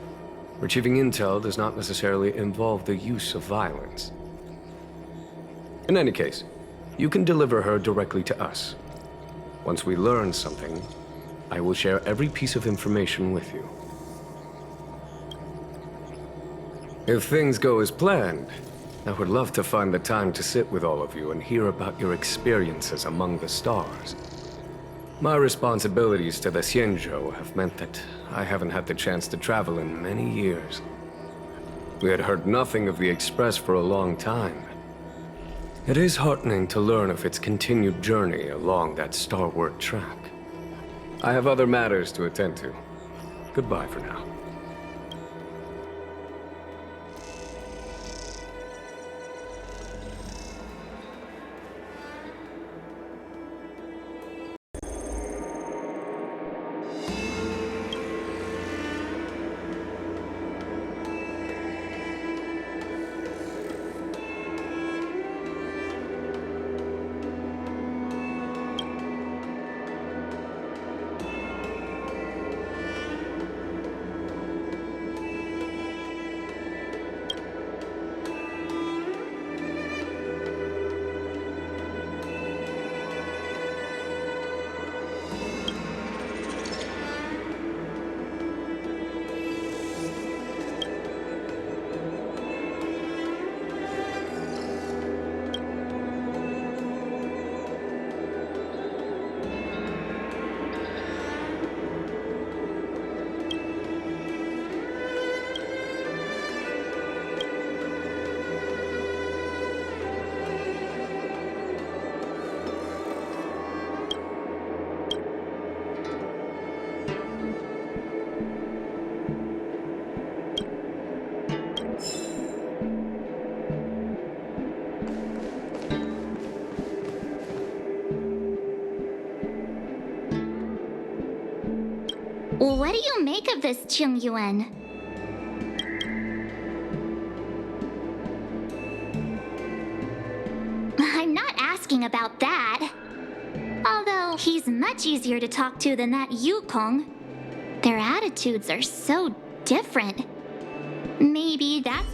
Retrieving intel does not necessarily involve the use of violence. In any case, you can deliver her directly to us. Once we learn something, I will share every piece of information with you. If things go as planned, I would love to find the time to sit with all of you and hear about your experiences among the stars. My responsibilities to the Xianzhou have meant that I haven't had the chance to travel in many years. We had heard nothing of the Express for a long time. It is heartening to learn of its continued journey along that starward track. I have other matters to attend to. Goodbye for now. What do you make of this, Qing Yuan? I'm not asking about that. Although he's much easier to talk to than that Yukong. Their attitudes are so different. Maybe that's...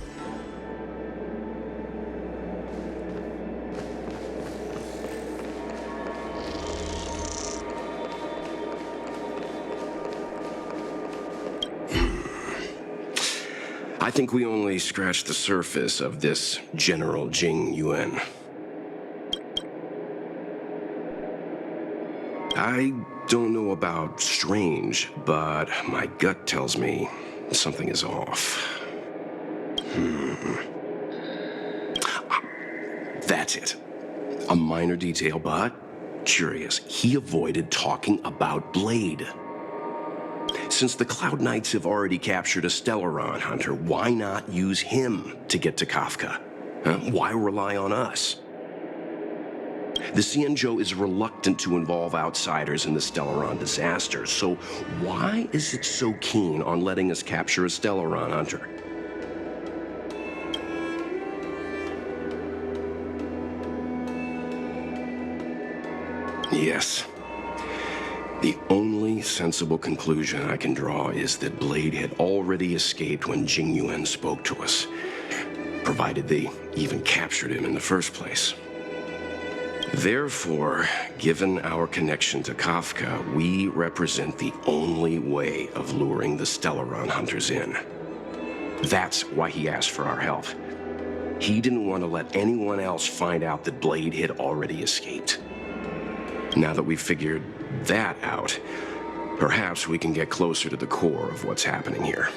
I think we only scratched the surface of this General Jing Yuan. I don't know about strange, but my gut tells me something is off. That's it. A minor detail, but curious. He avoided talking about Blade. Since the Cloud Knights have already captured a Stellaron hunter, why not use him to get to Kafka? Why rely on us? The Xianzhou is reluctant to involve outsiders in the Stellaron disaster, so why is it so keen on letting us capture a Stellaron hunter? Yes. The only sensible conclusion I can draw is that Blade had already escaped when Jing Yuan spoke to us, provided they even captured him in the first place. Therefore, given our connection to Kafka, we represent the only way of luring the Stellaron hunters in. That's why he asked for our help. He didn't want to let anyone else find out that Blade had already escaped. Now that we've figured that out, perhaps we can get closer to the core of what's happening here.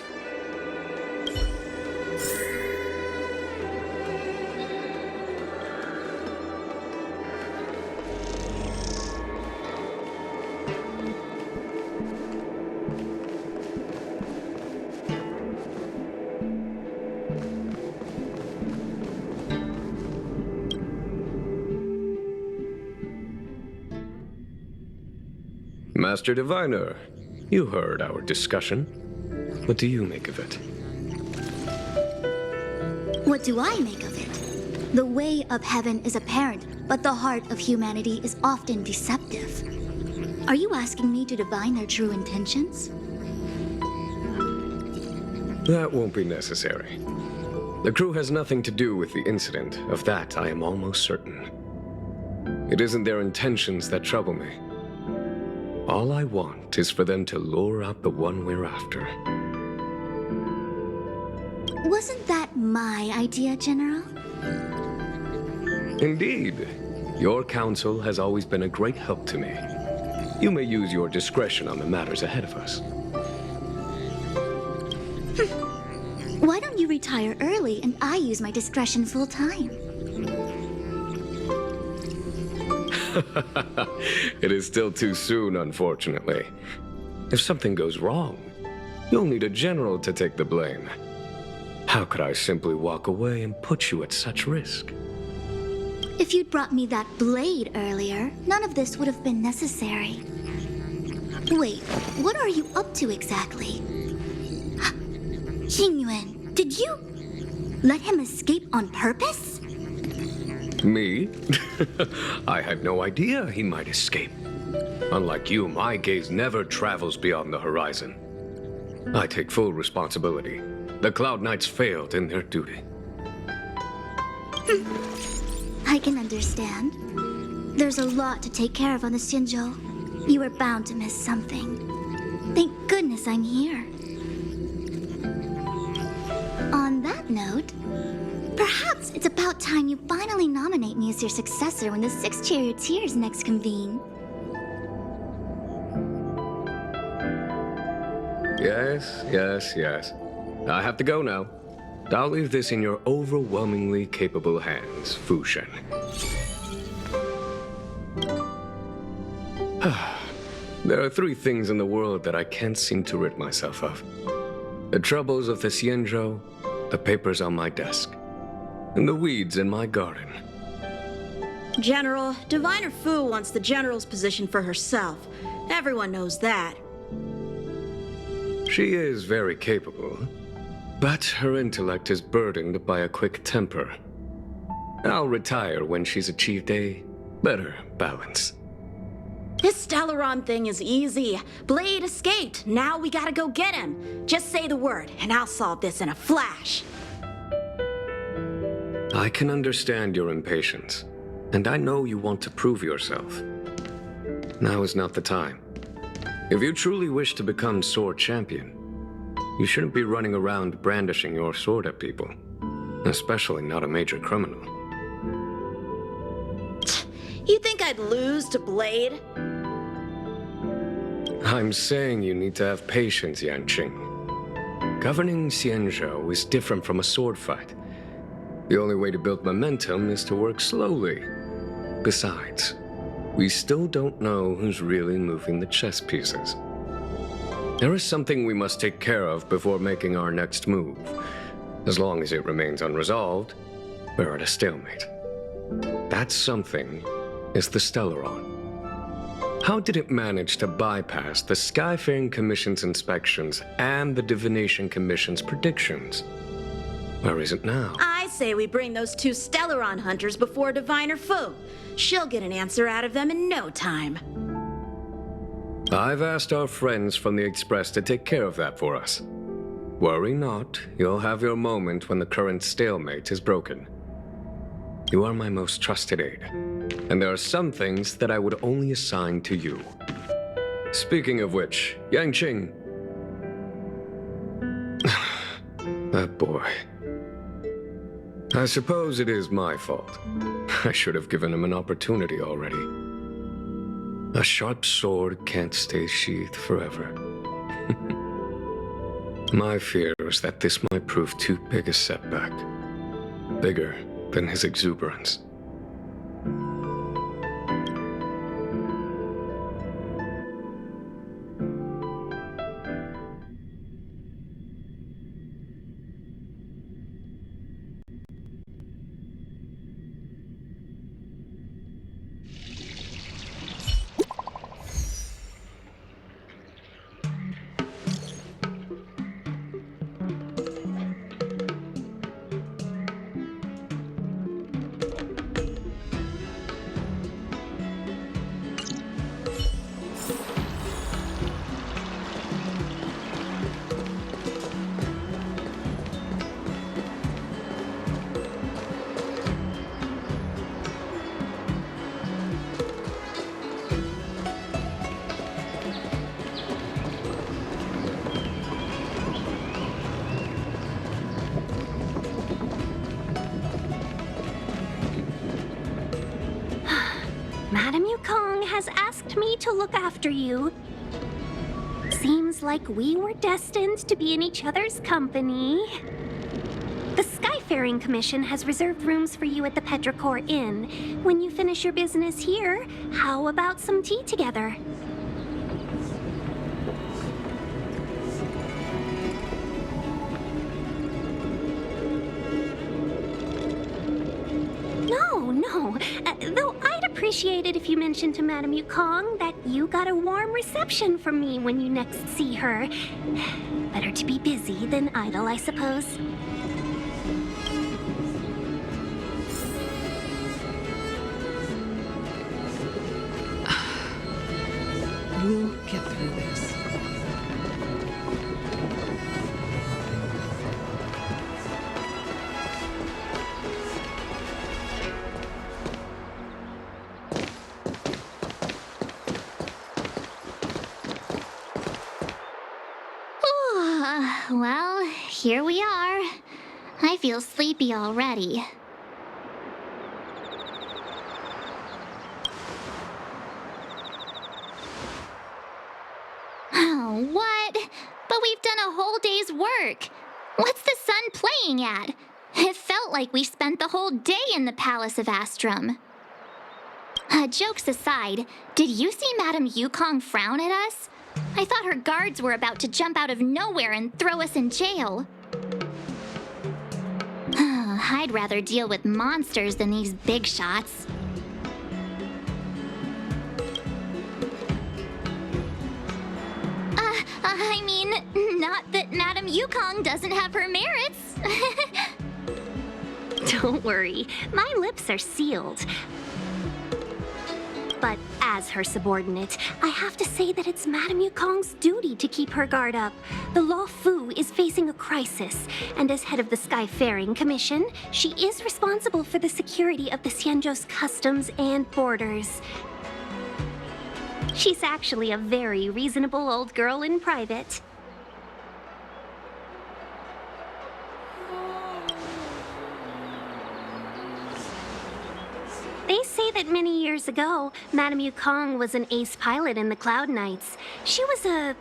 Master Diviner, you heard our discussion. What do you make of it? What do I make of it? The way of heaven is apparent, but the heart of humanity is often deceptive. Are you asking me to divine their true intentions? That won't be necessary. The crew has nothing to do with the incident. Of that, I am almost certain. It isn't their intentions that trouble me. All I want is for them to lure out the one we're after. Wasn't that my idea, General? Indeed. Your counsel has always been a great help to me. You may use your discretion on the matters ahead of us. Why don't you retire early and I use my discretion full time? It is still too soon, unfortunately. If something goes wrong, you'll need a general to take the blame. How could I simply walk away and put you at such risk? If you'd brought me that blade earlier, none of this would have been necessary. Wait, what are you up to exactly? Xingyuan, did you let him escape on purpose? Me? I had no idea he might escape. Unlike you, my gaze never travels beyond the horizon. I take full responsibility. The Cloud Knights failed in their duty. I can understand. There's a lot to take care of on the Xinzhou. You were bound to miss something. Thank goodness I'm here. On that note, perhaps it's about time you finally nominate me as your successor when the 6 charioteers next convene. Yes. I have to go now. I'll leave this in your overwhelmingly capable hands, Fu Shen. There are 3 things in the world that I can't seem to rid myself of. The troubles of the Xianzhou, the papers on my desk, and the weeds in my garden. General, Diviner Fu wants the General's position for herself. Everyone knows that. She is very capable, but her intellect is burdened by a quick temper. I'll retire when she's achieved a better balance. This Stellaron thing is easy. Blade escaped. Now we gotta go get him. Just say the word, and I'll solve this in a flash. I can understand your impatience, and I know you want to prove yourself. Now is not the time. If you truly wish to become sword champion, you shouldn't be running around brandishing your sword at people, especially not a major criminal. You think I'd lose to Blade? I'm saying you need to have patience, Yanqing. Governing Xianzhou is different from a sword fight. The only way to build momentum is to work slowly. Besides, we still don't know who's really moving the chess pieces. There is something we must take care of before making our next move. As long as it remains unresolved, we're at a stalemate. That something is the Stellaron. How did it manage to bypass the Skyfaring Commission's inspections and the Divination Commission's predictions? Where is it now? I say we bring those 2 Stellaron hunters before Diviner Fu. She'll get an answer out of them in no time. I've asked our friends from the Express to take care of that for us. Worry not, you'll have your moment when the current stalemate is broken. You are my most trusted aide, and there are some things that I would only assign to you. Speaking of which, Yanqing. That boy. I suppose it is my fault. I should have given him an opportunity already. A sharp sword can't stay sheathed forever. My fear is that this might prove too big a setback. Bigger than his exuberance. has asked me to look after you. Seems like we were destined to be in each other's company. The Skyfaring Commission has reserved rooms for you at the Petrichor Inn. When you finish your business here, how about some tea together? No. Though I'd appreciate it if you mentioned to Madame Yukong that you got a warm reception from me when you next see her. Better to be busy than idle, I suppose. We'll get through this. Well, here we are. I feel sleepy already. Oh, what? But we've done a whole day's work. What's the sun playing at? It felt like we spent the whole day in the Palace of Astrum. Jokes aside, did you see Madame Yukong frown at us? I thought her guards were about to jump out of nowhere and throw us in jail. I'd rather deal with monsters than these big shots. I mean, not that Madame Yukong doesn't have her merits. Don't worry, my lips are sealed. But as her subordinate, I have to say that it's Madame Yukong's duty to keep her guard up. The Lofu is facing a crisis, and as head of the Skyfaring Commission, she is responsible for the security of the Xianzhou's customs and borders. She's actually a very reasonable old girl in private. They say that many years ago, Madame Yukong was an ace pilot in the Cloud Knights. She was a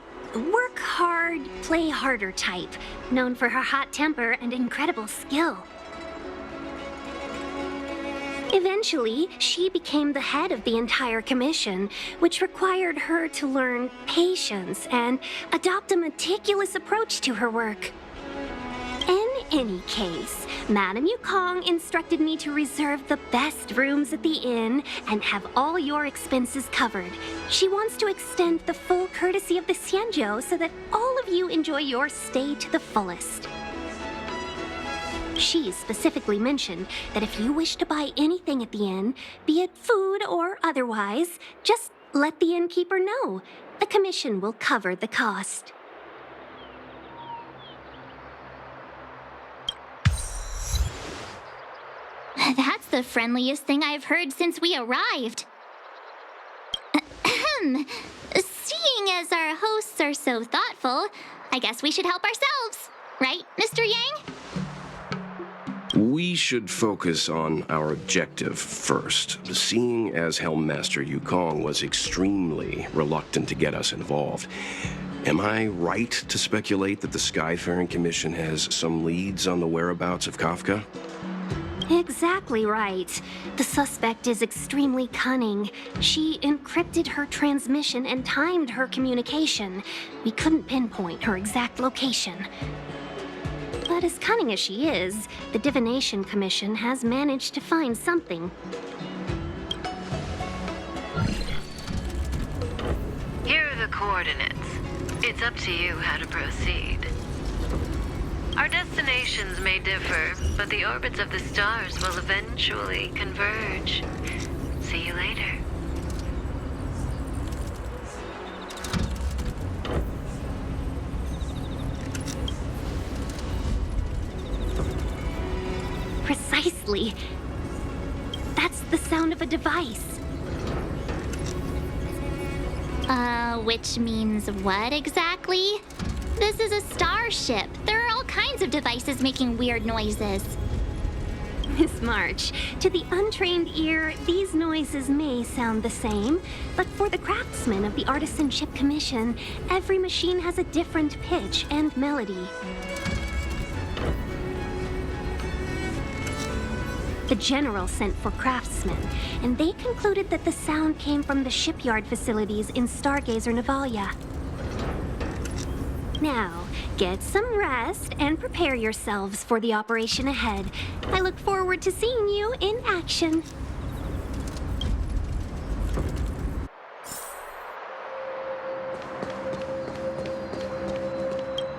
work hard, play harder type, known for her hot temper and incredible skill. Eventually, she became the head of the entire commission, which required her to learn patience and adopt a meticulous approach to her work. In any case, Madame Yukong instructed me to reserve the best rooms at the inn and have all your expenses covered. She wants to extend the full courtesy of the Xianzhou so that all of you enjoy your stay to the fullest. She specifically mentioned that if you wish to buy anything at the inn, be it food or otherwise, just let the innkeeper know. The commission will cover the cost. That's the friendliest thing I've heard since we arrived. Seeing as our hosts are so thoughtful, I guess we should help ourselves. Right, Mr. Yang? We should focus on our objective first. Seeing as Helmmaster Yukong was extremely reluctant to get us involved, am I right to speculate that the Skyfaring Commission has some leads on the whereabouts of Kafka? Exactly right. The suspect is extremely cunning. She encrypted her transmission and timed her communication. We couldn't pinpoint her exact location. But as cunning as she is, the Divination Commission has managed to find something. Here are the coordinates. It's up to you how to proceed. Our destinations may differ, but the orbits of the stars will eventually converge. See you later. Precisely. That's the sound of a device. Which means what exactly? This is a starship. There are all kinds of devices making weird noises. Miss March, to the untrained ear, these noises may sound the same, but for the craftsmen of the Artisanship Commission, every machine has a different pitch and melody. The General sent for craftsmen, and they concluded that the sound came from the shipyard facilities in Stargazer Navalia. Now, get some rest and prepare yourselves for the operation ahead. I look forward to seeing you in action.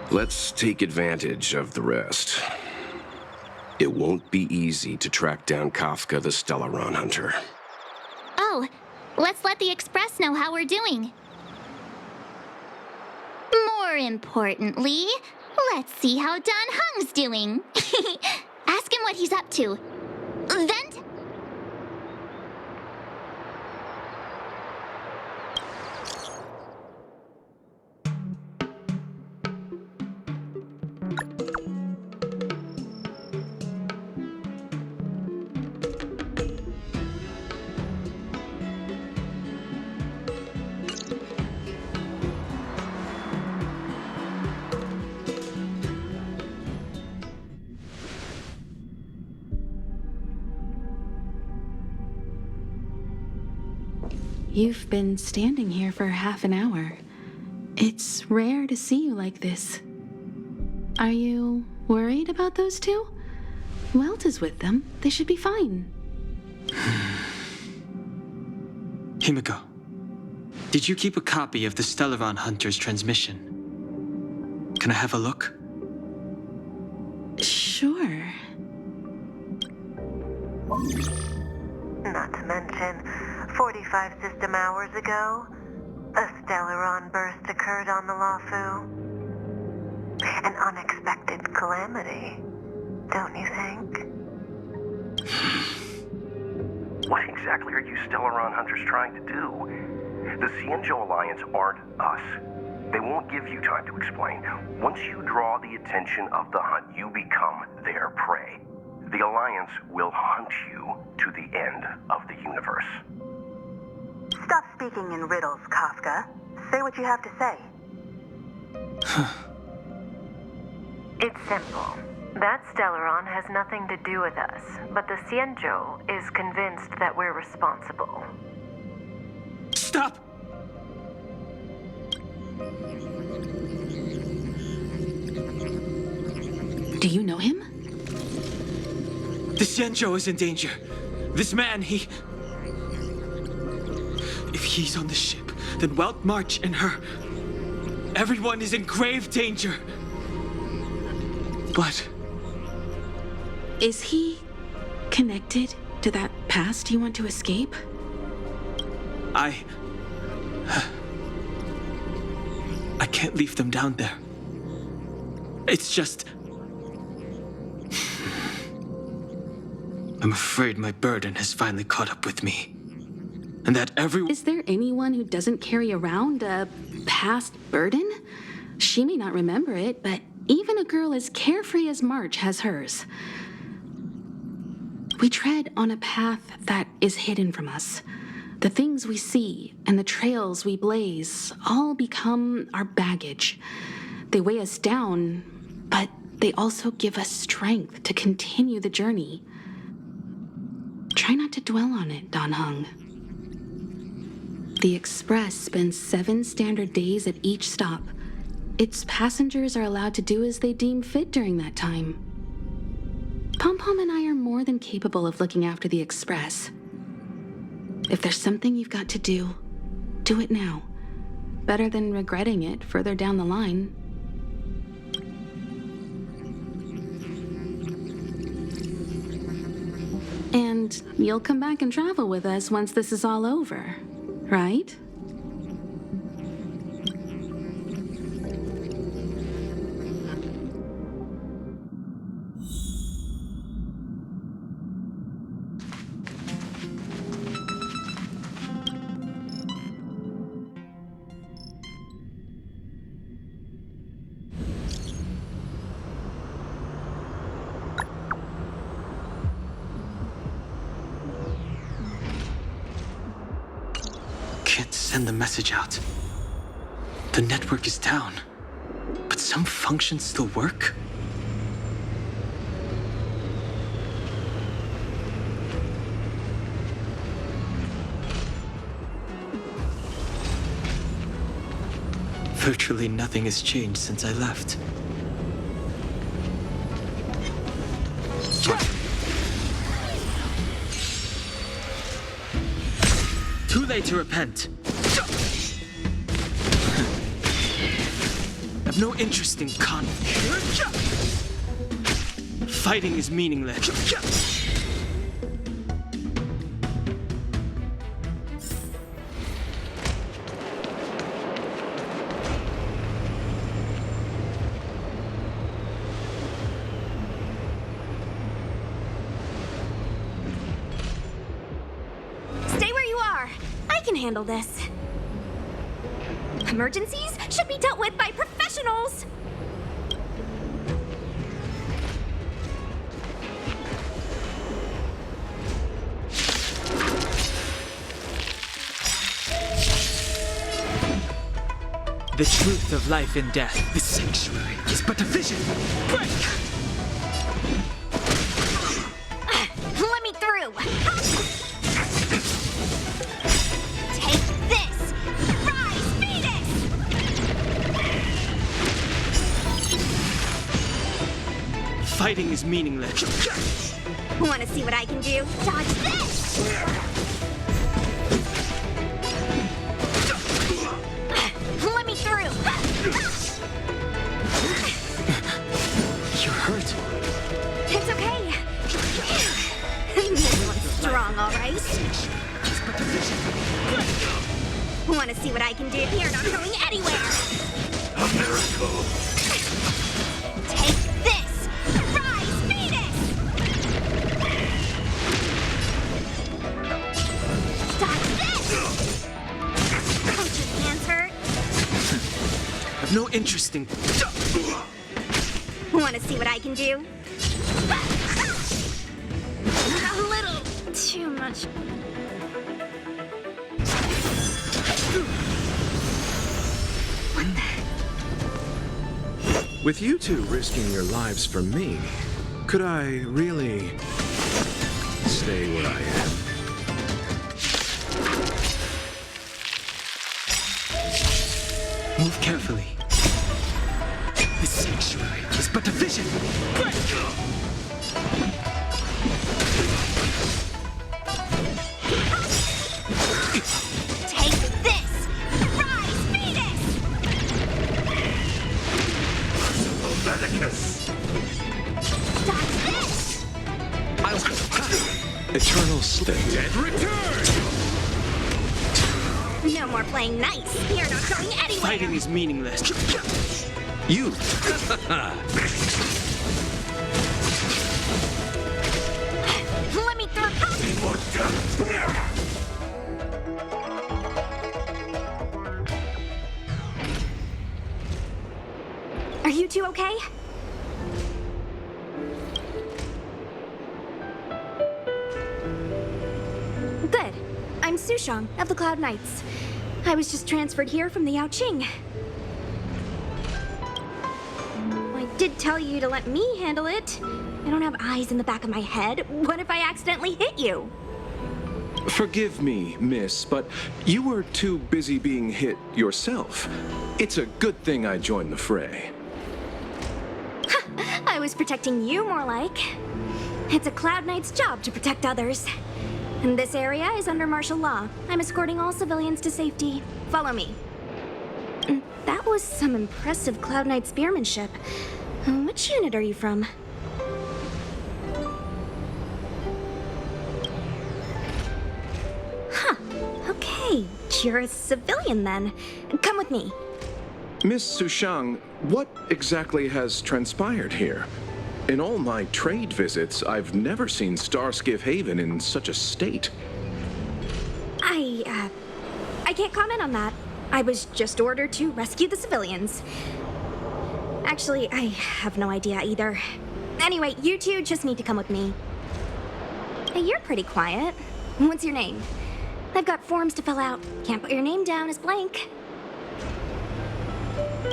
Let's take advantage of the rest. It won't be easy to track down Kafka the Stellaron Hunter. Oh, let's let the Express know how we're doing. More importantly, let's see how Don Hung's doing. Ask him what he's up to. Vent? You've been standing here for half an hour. It's rare to see you like this. Are you worried about those two? Welt is with them. They should be fine. Himiko, did you keep a copy of the Stellaron Hunter's transmission? Can I have a look? Sure. Not to mention, 45 system hours ago, a Stellaron burst occurred on the Lofu. An unexpected calamity, don't you think? What exactly are you Stellaron Hunters trying to do? The Xianzhou Alliance aren't us. They won't give you time to explain. Once you draw the attention of the hunt, you become their prey. The Alliance will hunt you to the end of the universe. Stop speaking in riddles, Kafka. Say what you have to say. It's simple. That Stellaron has nothing to do with us, but the Xianzhou is convinced that we're responsible. Stop! Do you know him? The Xianzhou is in danger. This man, If he's on the ship, then Welt March and her... Everyone is in grave danger. But... Is he connected to that past you want to escape? I can't leave them down there. It's just... I'm afraid my burden has finally caught up with me. And that everyone... Is there anyone who doesn't carry around a past burden? She may not remember it, but even a girl as carefree as March has hers. We tread on a path that is hidden from us. The things we see and the trails we blaze all become our baggage. They weigh us down, but they also give us strength to continue the journey. Try not to dwell on it, Don Hung. The Express spends 7 standard days at each stop. Its passengers are allowed to do as they deem fit during that time. Pom-Pom and I are more than capable of looking after the Express. If there's something you've got to do, do it now. Better than regretting it further down the line. And you'll come back and travel with us once this is all over, right? can't send the message out. The network is down, but some functions still work? Virtually nothing has changed since I left. Too late to repent. I've no interest in conflict. Fighting is meaningless. Handle this. Emergencies should be dealt with by professionals. The truth of life and death. The sanctuary is but a vision. Break! Let me through. Fighting is meaningless. Want to see what I can do? Dodge this! Let me through! You're hurt. It's okay. This one's strong, all right. Want to see what I can do? You're not going anywhere! A miracle! No interest in... Want to see what I can do? A little too much. With you two risking your lives for me, could I really stay where I am? Move carefully. The sanctuary is but a vision. Break! Take this! Rise, Venus! Leviticus! Dodge this! Eternal sleep. Dead return! No more playing nice. You're not going anywhere. Fighting is meaningless. You. Let me through. Are you two okay? Good. I'm Sushang of the Cloud Knights. I was just transferred here from the Yaoqing. I did tell you to let me handle it. I don't have eyes in the back of my head. What if I accidentally hit you? Forgive me, miss, but you were too busy being hit yourself. It's a good thing I joined the fray. I was protecting you, more like. It's a Cloud Knight's job to protect others. And this area is under martial law. I'm escorting all civilians to safety. Follow me. That was some impressive Cloud Knight spearmanship. Which unit are you from? Huh. Okay. You're a civilian then. Come with me. Miss Sushang, what exactly has transpired here? In all my trade visits, I've never seen Starskiff Haven in such a state. I can't comment on that. I was just ordered to rescue the civilians. Actually, I have no idea either. Anyway, you two just need to come with me. Hey, you're pretty quiet. What's your name? I've got forms to fill out. Can't put your name down as blank.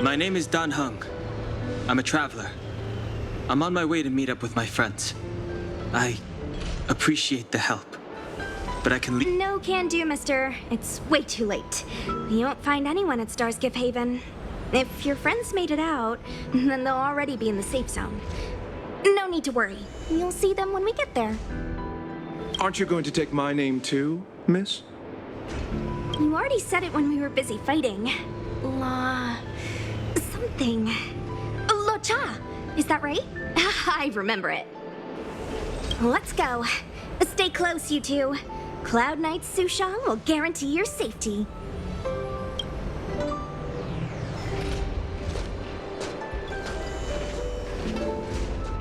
My name is Dan Hung. I'm a traveler. I'm on my way to meet up with my friends. I appreciate the help, but I can leave. No can do, mister. It's way too late. You won't find anyone at Starskiff Haven. If your friends made it out, then they'll already be in the safe zone. No need to worry. You'll see them when we get there. Aren't you going to take my name too, miss? You already said it when we were busy fighting. Something. Lo-cha! Is that right? I remember it. Let's go. Stay close, you two. Cloud Knight's Sushang will guarantee your safety.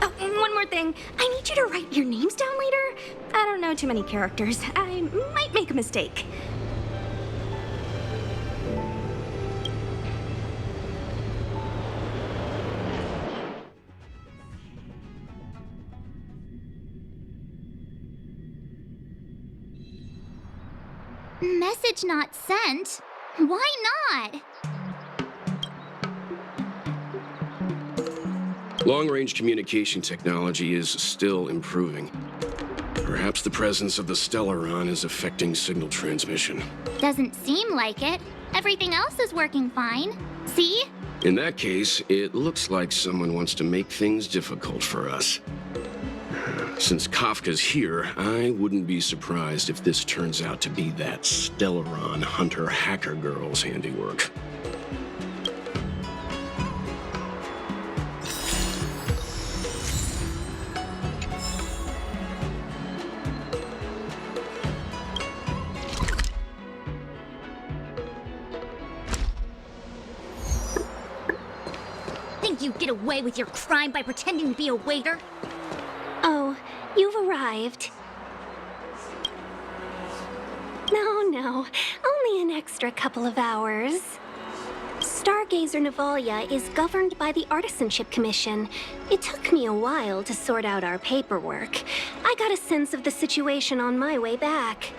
Oh, and one more thing. I need you to write your names down later. I don't know too many characters. I might make a mistake. Message not sent? Why not? Long-range communication technology is still improving. Perhaps the presence of the Stellaron is affecting signal transmission. Doesn't seem like it. Everything else is working fine. See? In that case, it looks like someone wants to make things difficult for us. Since Kafka's here, I wouldn't be surprised if this turns out to be that Stellaron hunter hacker girl's handiwork. Think you get away with your crime by pretending to be a waiter? Oh, you've arrived. No, only an extra couple of hours. Stargazer Navalia is governed by the Artisanship Commission. It took me a while to sort out our paperwork. I got a sense of the situation on my way back.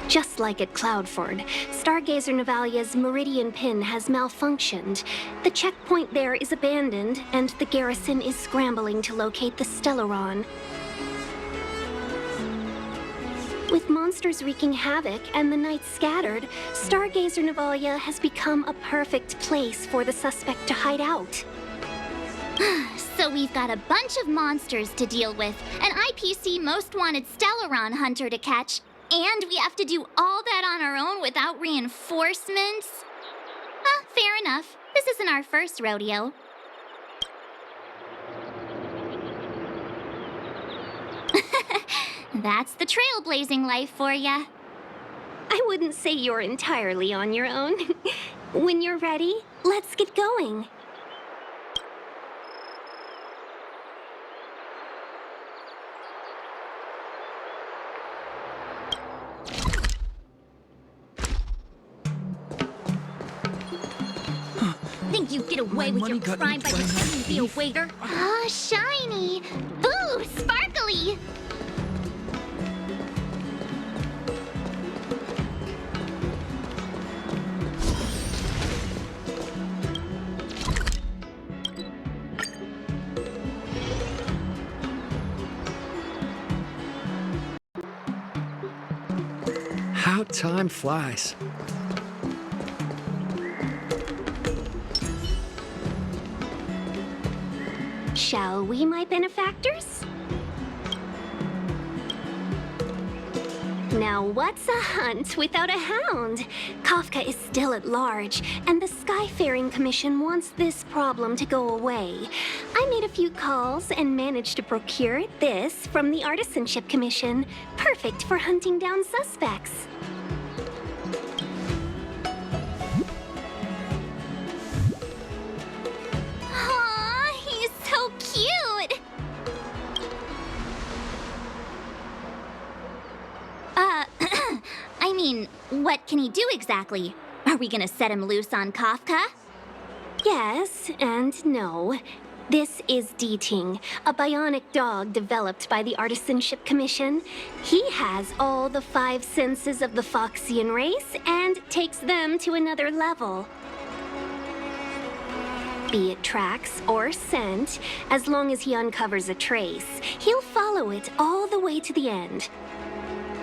Just like at Cloudford, Stargazer Navalia's Meridian Pin has malfunctioned. The checkpoint there is abandoned, and the garrison is scrambling to locate the Stellaron. With monsters wreaking havoc and the night scattered, Stargazer Navalia has become a perfect place for the suspect to hide out. So we've got a bunch of monsters to deal with, an IPC Most Wanted Stellaron hunter to catch, and we have to do all that on our own without reinforcements? Fair enough. This isn't our first rodeo. That's the trailblazing life for ya. I wouldn't say you're entirely on your own. When you're ready, let's get going. Think you get away with your crime by pretending to be a waiter? Ah, shiny! Boo! Sparkly! How time flies. Shall we, my benefactors? Now what's a hunt without a hound? Kafka is still at large, and the Skyfaring Commission wants this problem to go away. I made a few calls and managed to procure this from the Artisanship Commission. Perfect for hunting down suspects. Cute! I mean, what can he do exactly? Are we gonna set him loose on Kafka? Yes and no. This is D-Ting, a bionic dog developed by the Artisanship Commission. He has all the 5 senses of the Foxian race and takes them to another level. Be it tracks or scent, as long as he uncovers a trace, he'll follow it all the way to the end.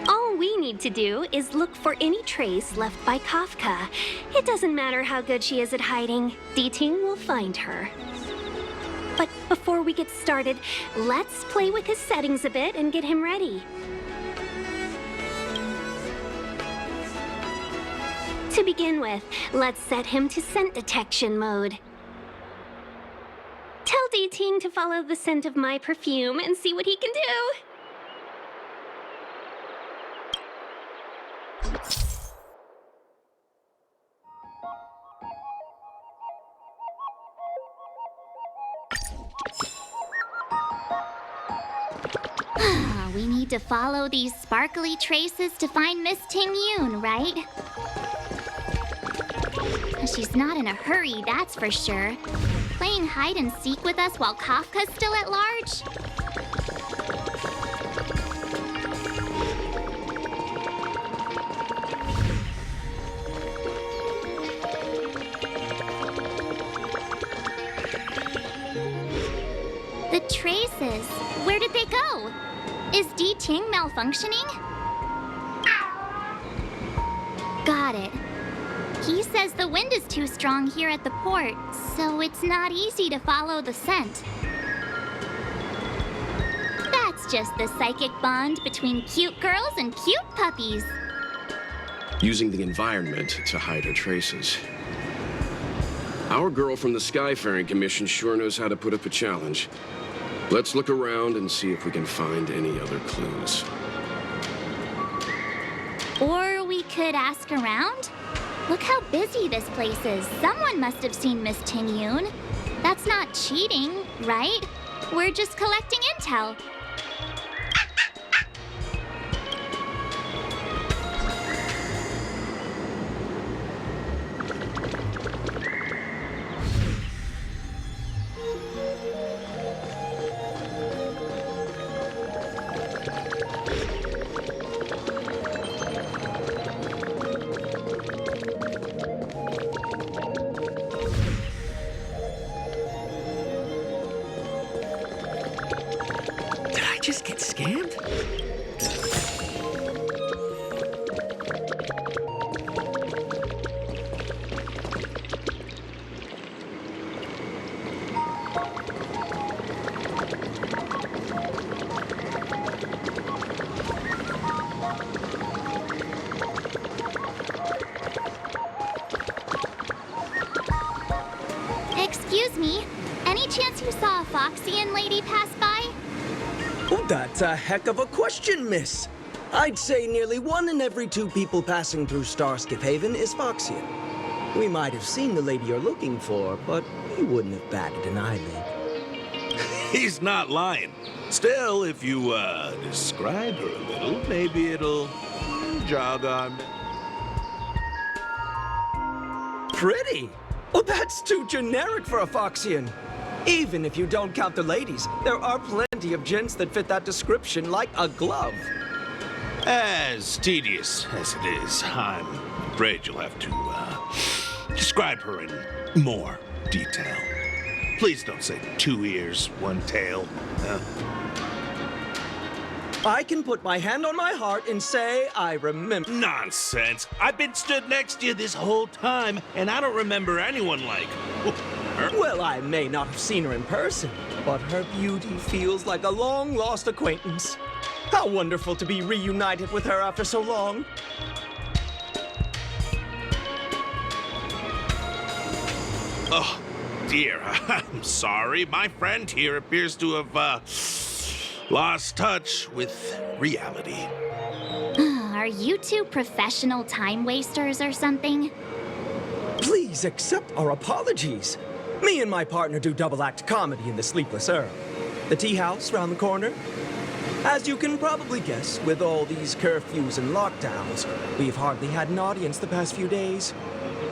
All we need to do is look for any trace left by Kafka. It doesn't matter how good she is at hiding, D-Ting will find her. But before we get started, let's play with his settings a bit and get him ready. To begin with, let's set him to scent detection mode. Tell D-Ting to follow the scent of my perfume and see what he can do. We need to follow these sparkly traces to find Miss Ting-Yun, right? She's not in a hurry, that's for sure. Playing hide and seek with us while Kafka's still at large? The traces, where did they go? Is D-Ting malfunctioning? Got it. He says the wind is too strong here at the port, so it's not easy to follow the scent. That's just the psychic bond between cute girls and cute puppies. Using the environment to hide her traces. Our girl from the Skyfaring Commission sure knows how to put up a challenge. Let's look around and see if we can find any other clues. Or we could ask around? Look how busy this place is. Someone must have seen Miss Ting-Yun. That's not cheating, right? We're just collecting intel. Just get scammed? Excuse me, any chance you saw a Foxian lady pass by? Oh, that's a heck of a question, miss. I'd say nearly 1 in every 2 people passing through Starskip Haven is Foxian. We might have seen the lady you're looking for, but he wouldn't have batted an eyelid. He's not lying. Still, if you, describe her a little, maybe it'll jog on. Pretty? Well, that's too generic for a Foxian. Even if you don't count the ladies, there are plenty of gents that fit that description like a glove. As tedious as it is, I'm afraid you'll have to, describe her in more detail. Please don't say 2 ears, 1 tail. I can put my hand on my heart and say I remember. Nonsense. I've been stood next to you this whole time, and I don't remember anyone like her. Well, I may not have seen her in person, but her beauty feels like a long-lost acquaintance. How wonderful to be reunited with her after so long. Oh, dear. I'm sorry. My friend here appears to have, lost touch with reality. Are you 2 professional time wasters or something? Please accept our apologies. Me and my partner do double-act comedy in the Sleepless Earl. The tea house round the corner. As you can probably guess, with all these curfews and lockdowns, we've hardly had an audience the past few days.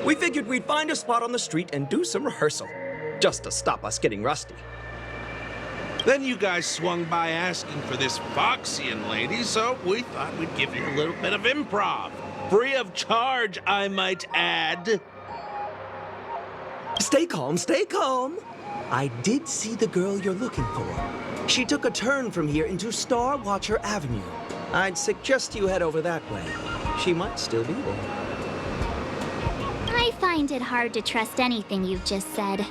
We figured we'd find a spot on the street and do some rehearsal, just to stop us getting rusty. Then you guys swung by asking for this Foxian lady, so we thought we'd give you a little bit of improv. Free of charge, I might add. Stay calm, stay calm. I did see the girl you're looking for. She took a turn from here into Star Watcher Avenue. I'd suggest you head over that way. She might still be there. I find it hard to trust anything you've just said.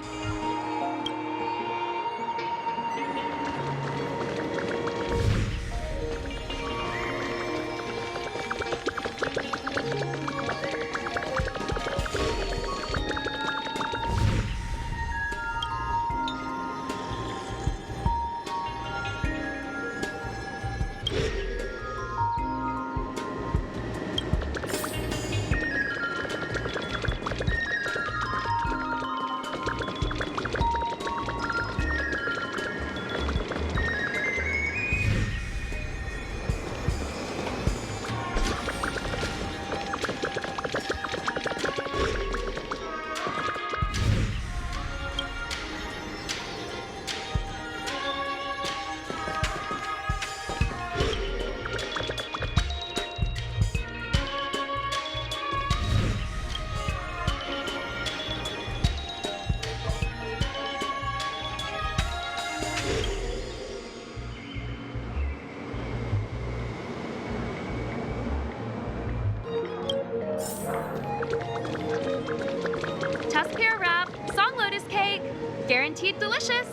Tuskpear wrap, song lotus cake, guaranteed delicious.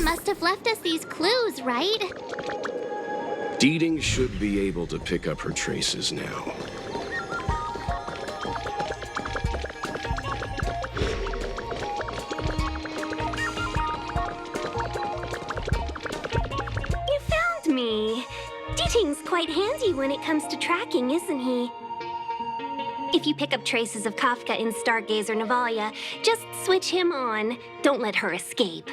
Must have left us these clues, right? Deeding should be able to pick up her traces now. You found me. Deeding's quite handy when it comes to tracking, isn't he? If you pick up traces of Kafka in Stargazer Navalia, just switch him on. Don't let her escape.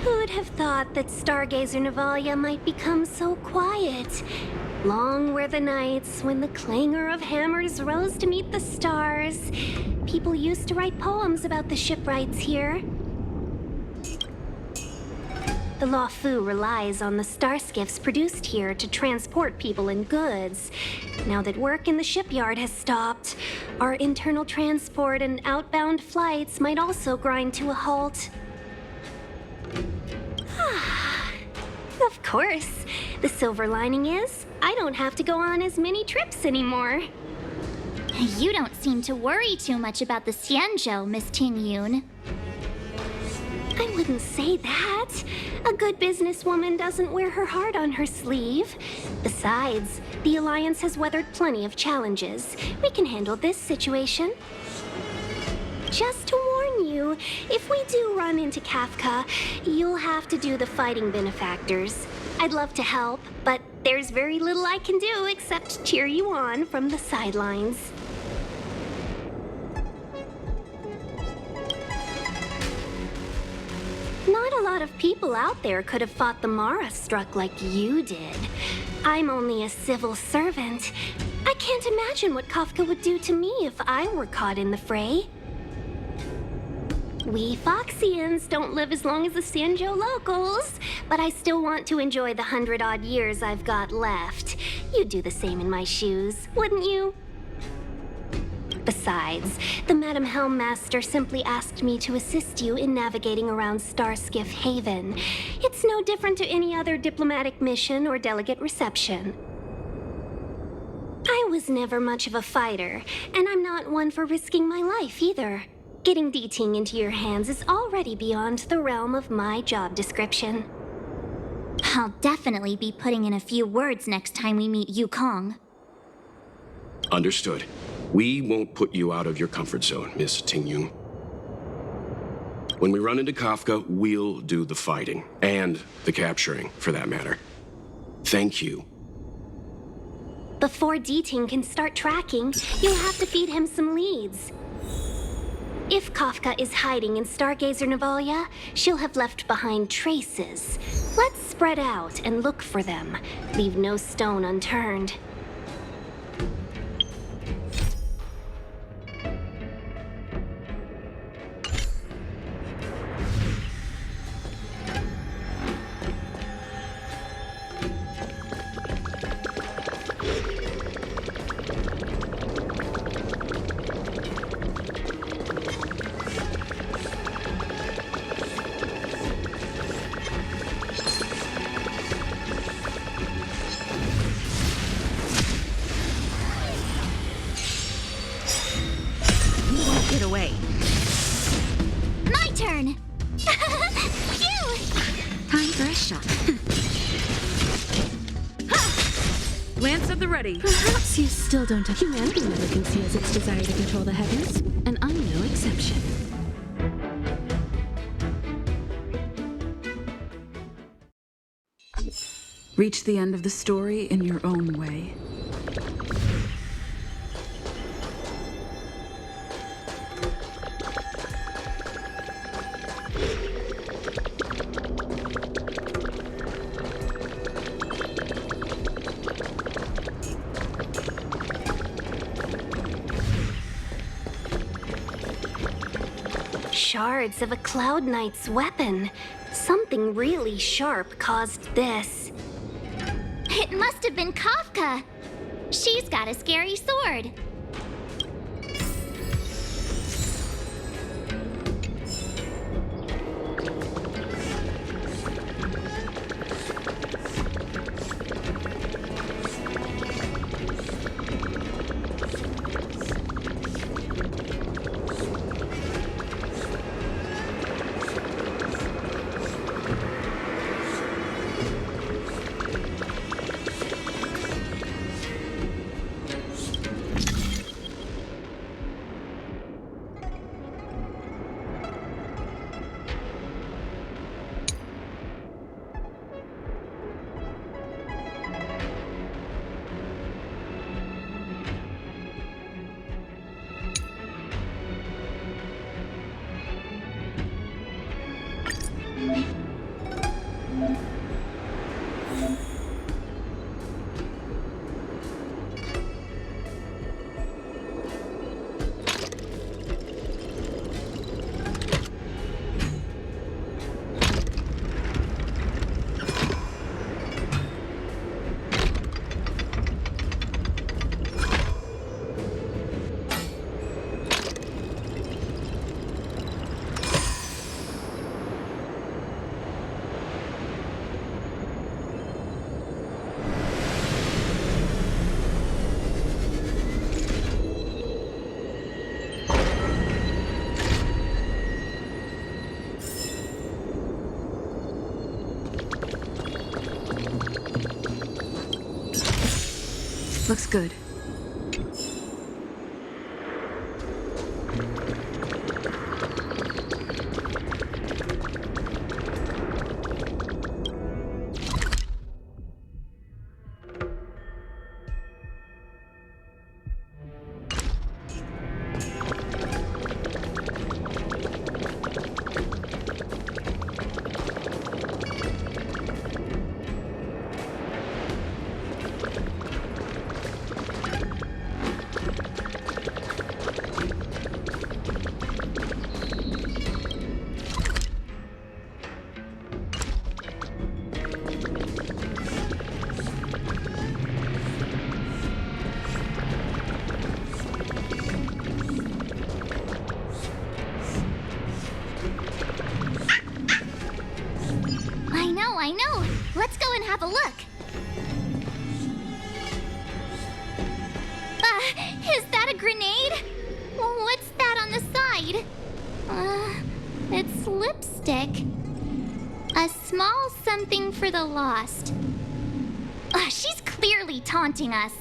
Who'd have thought that Stargazer Navalia might become so quiet? Long were the nights when the clangor of hammers rose to meet the stars. People used to write poems about the shipwrights here. The Lofu relies on the star skiffs produced here to transport people and goods. Now that work in the shipyard has stopped, our internal transport and outbound flights might also grind to a halt. Of course. The silver lining is, I don't have to go on as many trips anymore. You don't seem to worry too much about the Xianzhou, Miss Ting-Yun. I wouldn't say that. A good businesswoman doesn't wear her heart on her sleeve. Besides, the Alliance has weathered plenty of challenges. We can handle this situation. Just to warn you, if we do run into Kafka, you'll have to do the fighting benefactors. I'd love to help, but there's very little I can do except cheer you on from the sidelines. Not a lot of people out there could have fought the Mara struck like you did. I'm only a civil servant. I can't imagine what Kafka would do to me if I were caught in the fray. We Foxians don't live as long as the Xianzhou locals, but I still want to enjoy the 100-odd years I've got left. You'd do the same in my shoes, wouldn't you? Besides, the Madam Helmmaster simply asked me to assist you in navigating around Starskiff Haven. It's no different to any other diplomatic mission or delegate reception. I was never much of a fighter, and I'm not one for risking my life either. Getting D-Ting into your hands is already beyond the realm of my job description. I'll definitely be putting in a few words next time we meet Yukong. Understood. We won't put you out of your comfort zone, Miss Tingyun. When we run into Kafka, we'll do the fighting. And the capturing, for that matter. Thank you. Before D-Ting can start tracking, you'll have to feed him some leads. If Kafka is hiding in Stargazer Navalia, she'll have left behind traces. Let's spread out and look for them. Leave no stone unturned. Get away. My turn! Phew! Time for a shot. Lance at the ready. Perhaps you still don't have humanity never conceals its desire to control the heavens, and I'm no exception. Reach the end of the story in your own way. Shards of a Cloud Knight's weapon. Something really sharp caused this. It must have been Kafka. She's got a scary sword. Looks good. I know. Let's go and have a look. Is that a grenade? What's that on the side? It's lipstick. A small something for the lost. She's clearly taunting us.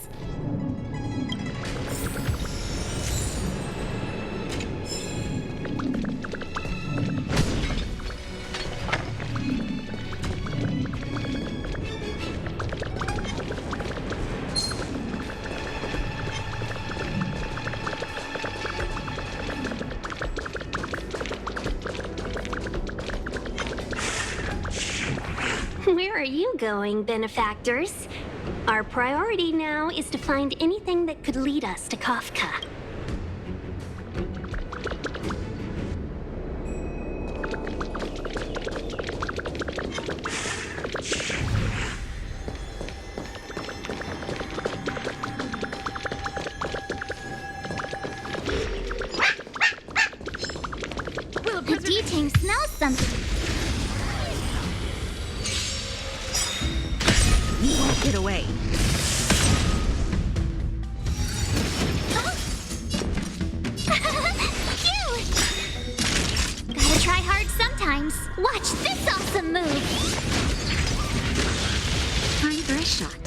Where are you going, benefactors? Our priority now is to find anything that could lead us to Kafka. The D-Team smells something. You won't get away. Cute! Gotta try hard sometimes. Watch this awesome move. Time for a shot.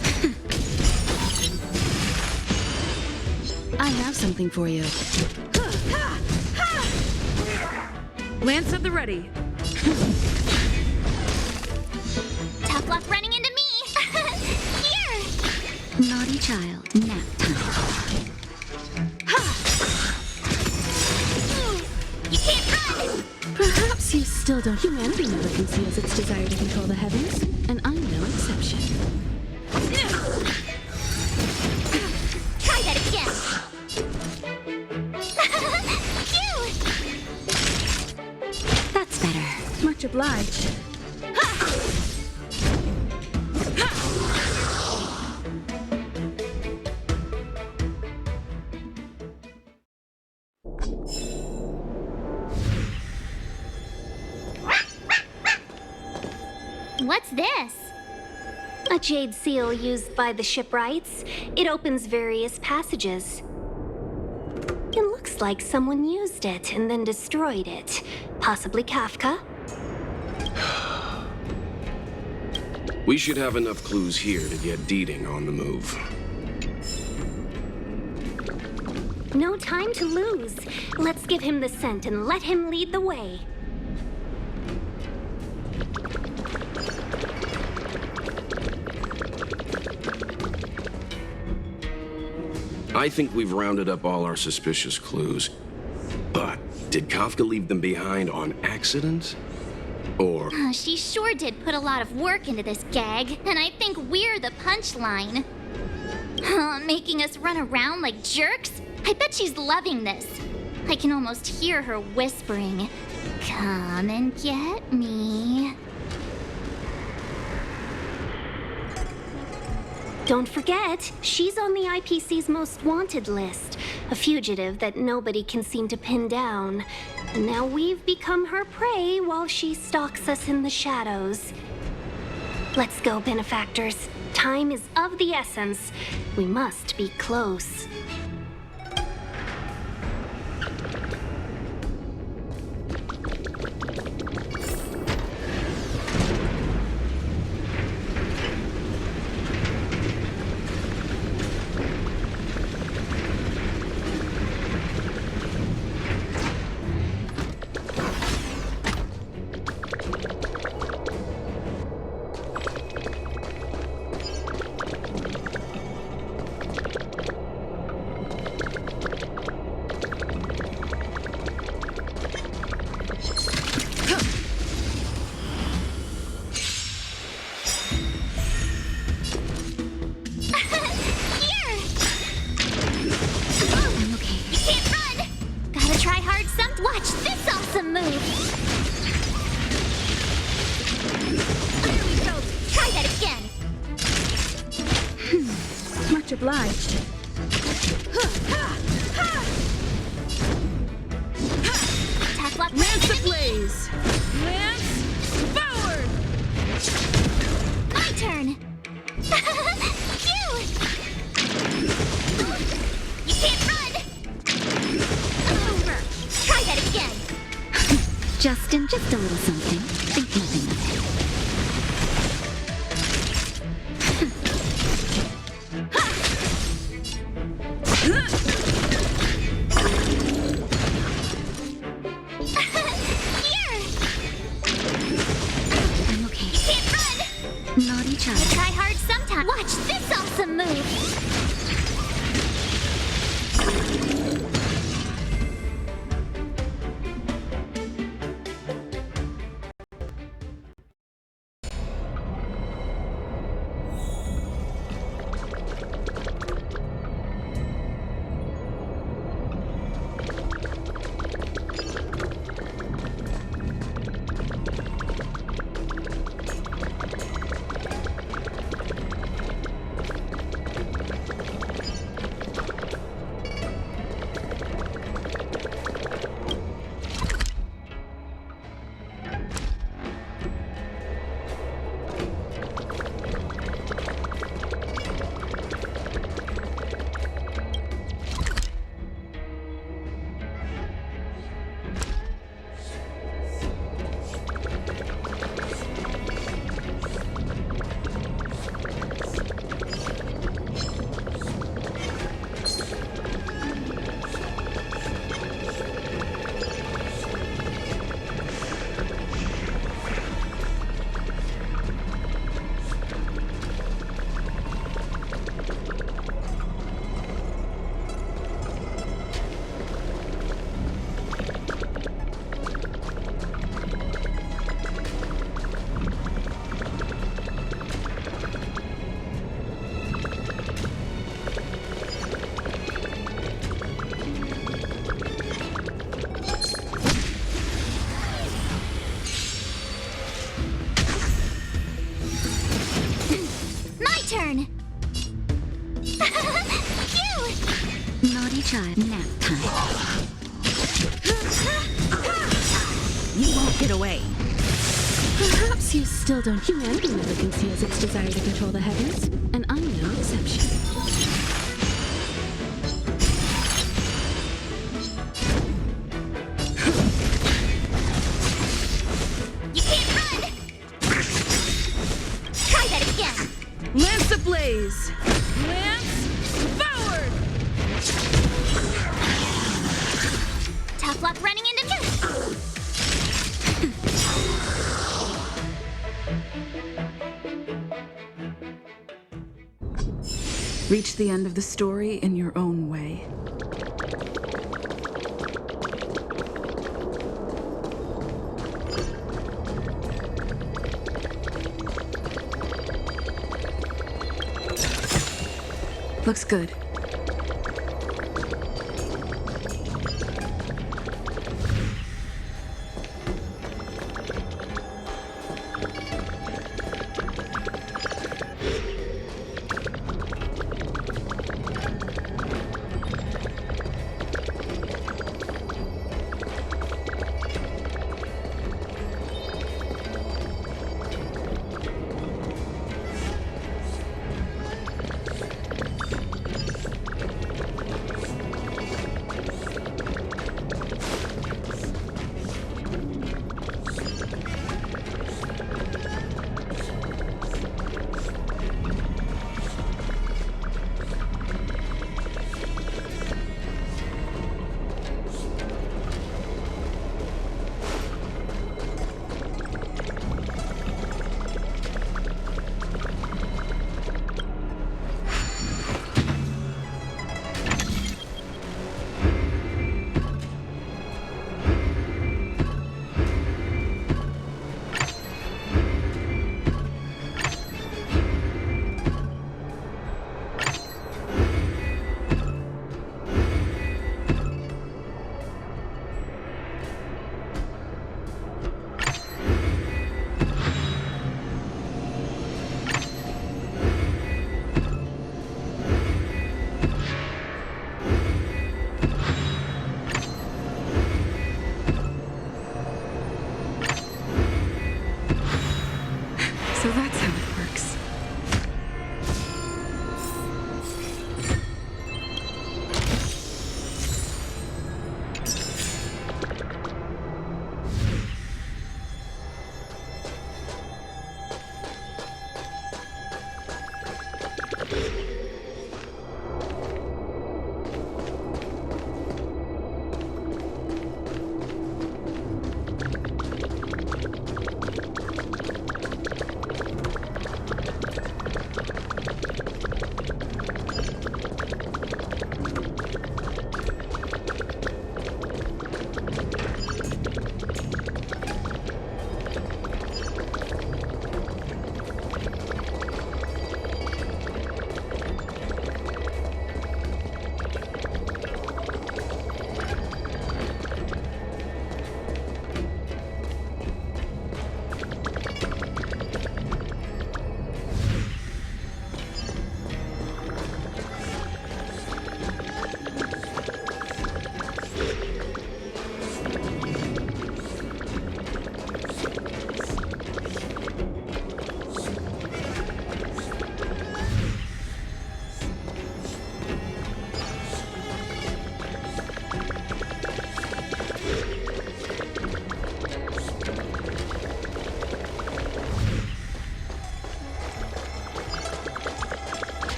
I have something for you. Lance at the ready. Tough luck running into me. Here! Naughty child. Nap time. You can't run! Perhaps you still don't. Humanity never conceals its desire to control the heavens, and I'm no exception. Try that again. That's better. Much obliged. What's this? A jade seal used by the shipwrights. It opens various passages. It looks like someone used it and then destroyed it. Possibly Kafka? We should have enough clues here to get Deeding on the move. No time to lose. Let's give him the scent and let him lead the way. I think we've rounded up all our suspicious clues. But did Kafka leave them behind on accident? Or... She sure did put a lot of work into this gag, and I think we're the punchline. Making us run around like jerks? I bet she's loving this. I can almost hear her whispering, "Come and get me." Don't forget, she's on the IPC's most wanted list. A fugitive that nobody can seem to pin down. And now we've become her prey while she stalks us in the shadows. Let's go, benefactors. Time is of the essence. We must be close. Obliged. Lance ablaze! Lance forward! My turn! You can't run! Over! Try that again! Just a little something. Think nothing of it. I'm okay. Can't run! Naughty child. I try hard sometimes. Watch this awesome move! Naughty child. Nap time. You won't get away. Perhaps you still don't. Humanity never conceals its desire to control the heavens, and I'm no exception. You can't run! Try that again! Lance ablaze! Lance forward! Tough luck running into me! Reach the end of the story in your own way. Looks good.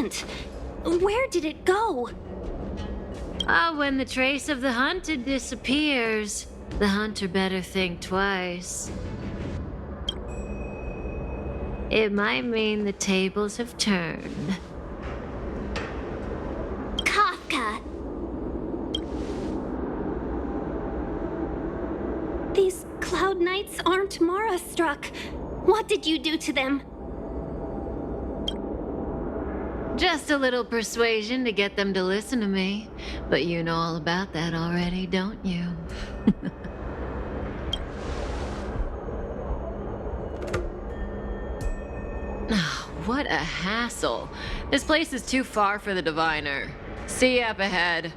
didn't. Where did it go? When the trace of the hunted disappears, the hunter better think twice. It might mean the tables have turned. Kafka! These Cloud Knights aren't Mara-struck. What did you do to them? Just a little persuasion to get them to listen to me. But you know all about that already, don't you? What a hassle. This place is too far for the diviner. See you up ahead.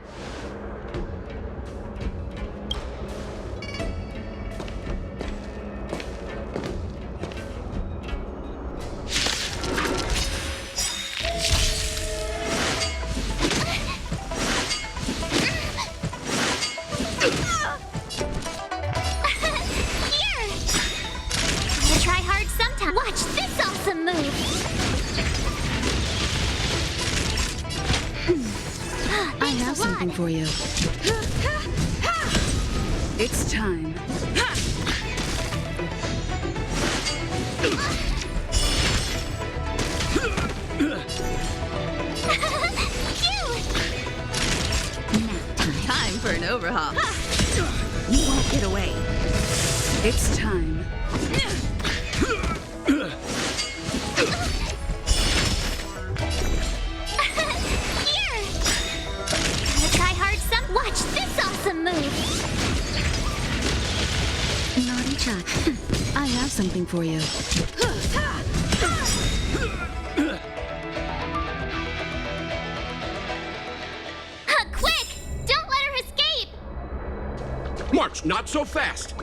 For you. It's time. Time for an overhaul. You won't get away. It's time. I have something for you. Quick! Don't let her escape! March, not so fast!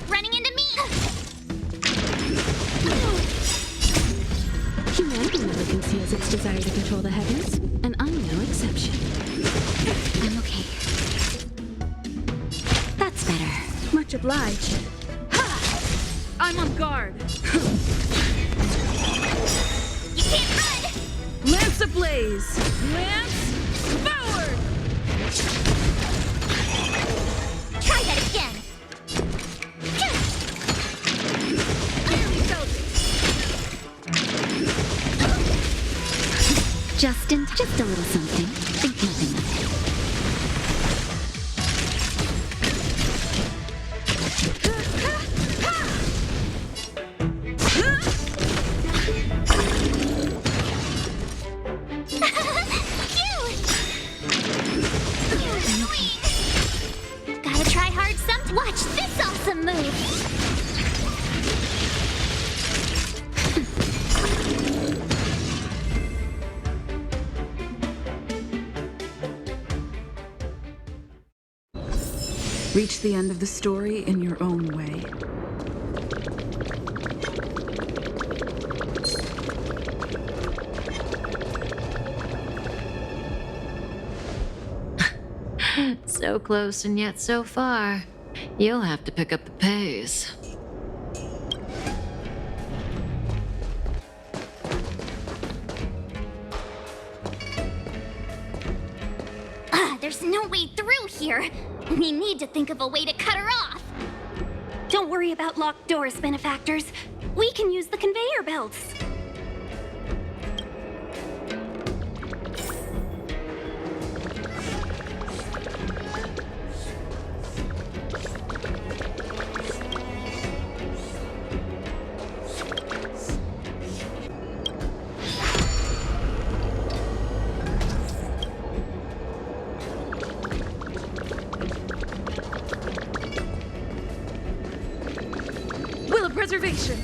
Running into me! Humanity never conceals its desire to control the heavens, and I'm no exception. I'm okay. That's better. Much obliged. I'm on guard. You can't run! Lance ablaze! Lance forward! Try that again! Just a little something. Think nothing of it. Gotta try hard some. Watch this awesome move! Reach the end of the story in your own way. So close and yet so far. You'll have to pick up the pace. There's no way through here. We need to think of a way to cut her off. Don't worry about locked doors, benefactors. We can use the conveyor belts. Preservation.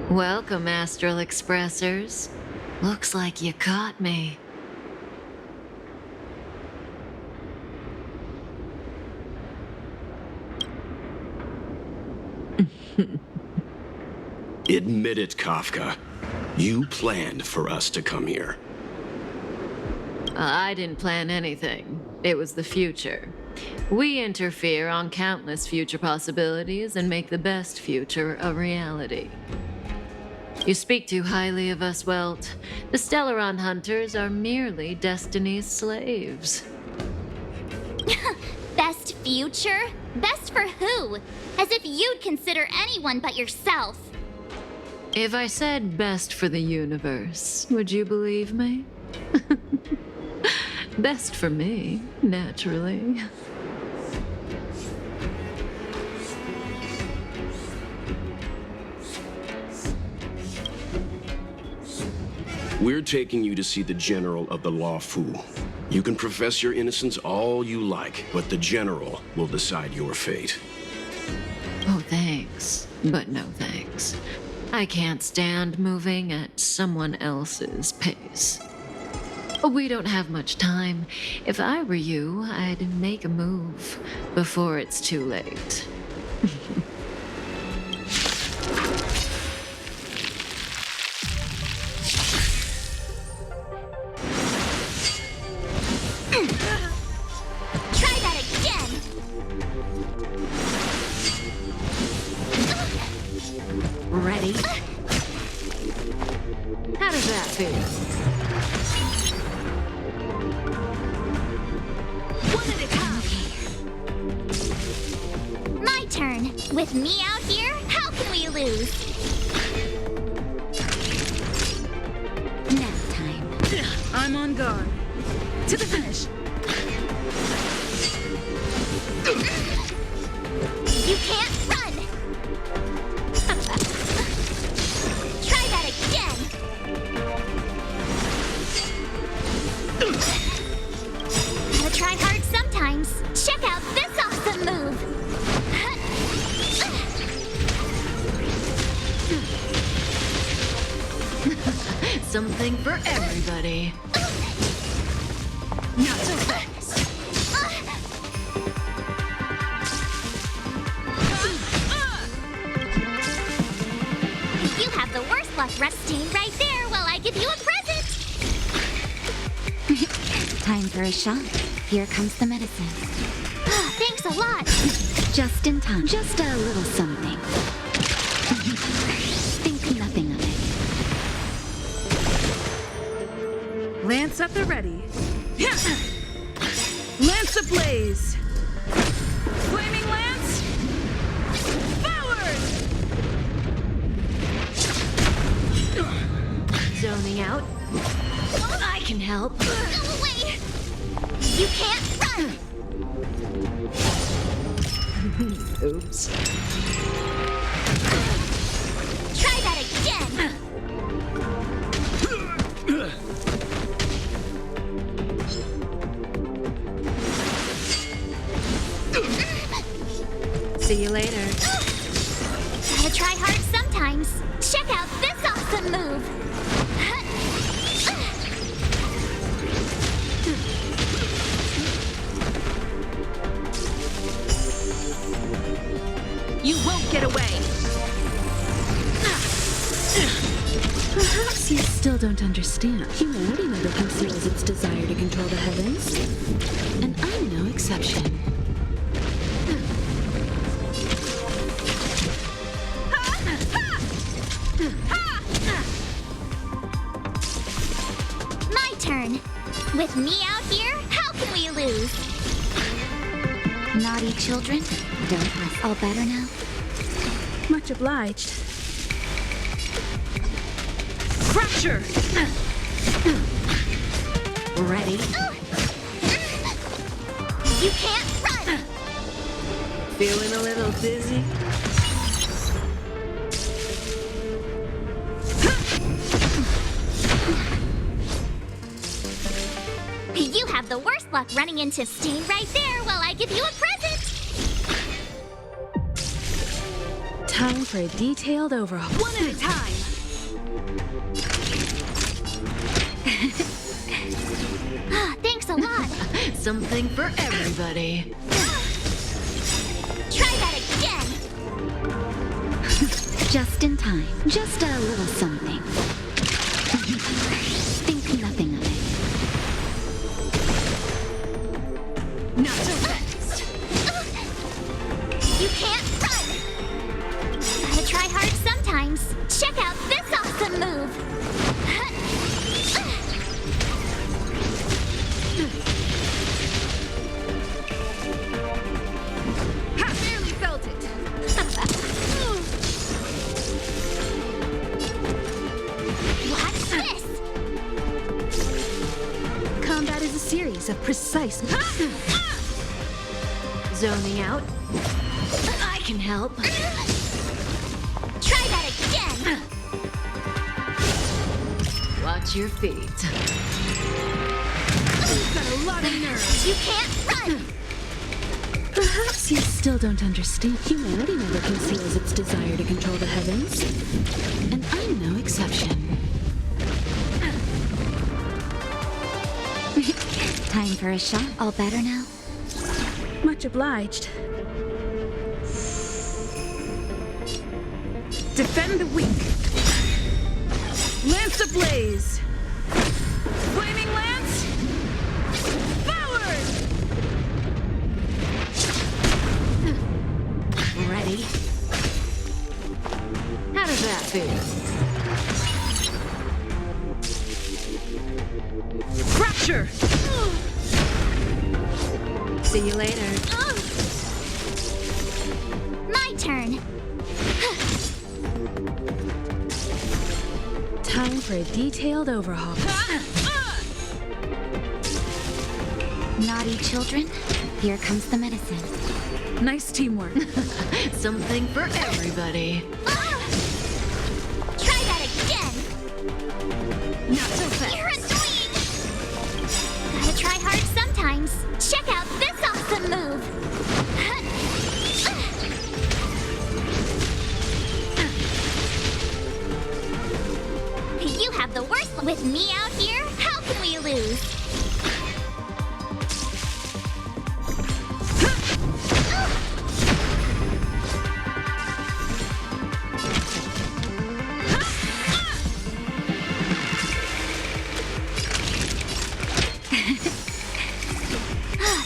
Welcome, Astral Expressors. Looks like you caught me. Admit it, Kafka. You planned for us to come here. I didn't plan anything. It was the future. We interfere on countless future possibilities and make the best future a reality. You speak too highly of us, Welt. The Stellaron Hunters are merely Destiny's slaves. Best future? Best for who? As if you'd consider anyone but yourself. If I said best for the universe, would you believe me? Best for me, naturally. We're taking you to see the General of the Lofu. You can profess your innocence all you like, but the General will decide your fate. Oh, thanks. But no thanks. I can't stand moving at someone else's pace. We don't have much time. If I were you, I'd make a move before it's too late. Ready? How does that feel? One at a time. My turn. With me out here, how can we lose? Nap time. I'm on guard. To the finish. You can't run! Try that again! Gotta try hard sometimes. Check out this awesome move! Something for everybody. Not so fast. You have the worst luck resting right there while I give you a present! Time for a shot. Here comes the medicine. Thanks a lot! Just in time. Just a little something. Think nothing of it. Lance at the ready. Lance ablaze. Flaming lance. Forward! Zoning out. I can help. Go away! You can't run! Oops. Try that again! See you later. Gotta try hard sometimes. Check out this awesome move! You won't get away. Perhaps you still don't understand. Humanity never conceals its desire to control the heavens. And I'm no exception. My turn. With me out here, how can we lose? Naughty children, don't worry. All better now? Much obliged. Crusher! Ready? You can't run! Feeling a little dizzy? You have the worst luck running into steam right there while I give you a present! Time for a detailed overhaul. One at a time. Thanks a lot. Something for everybody. Try that again. Just in time. Just a little something. Think nothing of it. Not so fast. You can't run. Gotta try hard sometimes. Check out this awesome move. I barely felt it. Watch this. Combat is a series of precise. Zoning out. I can help. Try that again. Watch your feet. You've got a lot of nerve. You can't run. Perhaps you still don't understand. Humanity never conceals its desire to control the heavens. And I'm no exception. Time for a shot. All better now? Much obliged. Defend the weak. Lance ablaze. Flaming lance. Forward. Ready? How does that feel? Fracture. See you later. My turn. Time for a detailed overhaul. Naughty children, here comes the medicine. Nice teamwork. Something for everybody. Try that again. Not so fast. You're annoying. Gotta try hard sometimes. Check out this awesome move. You have the worst. With me out here, how can we lose?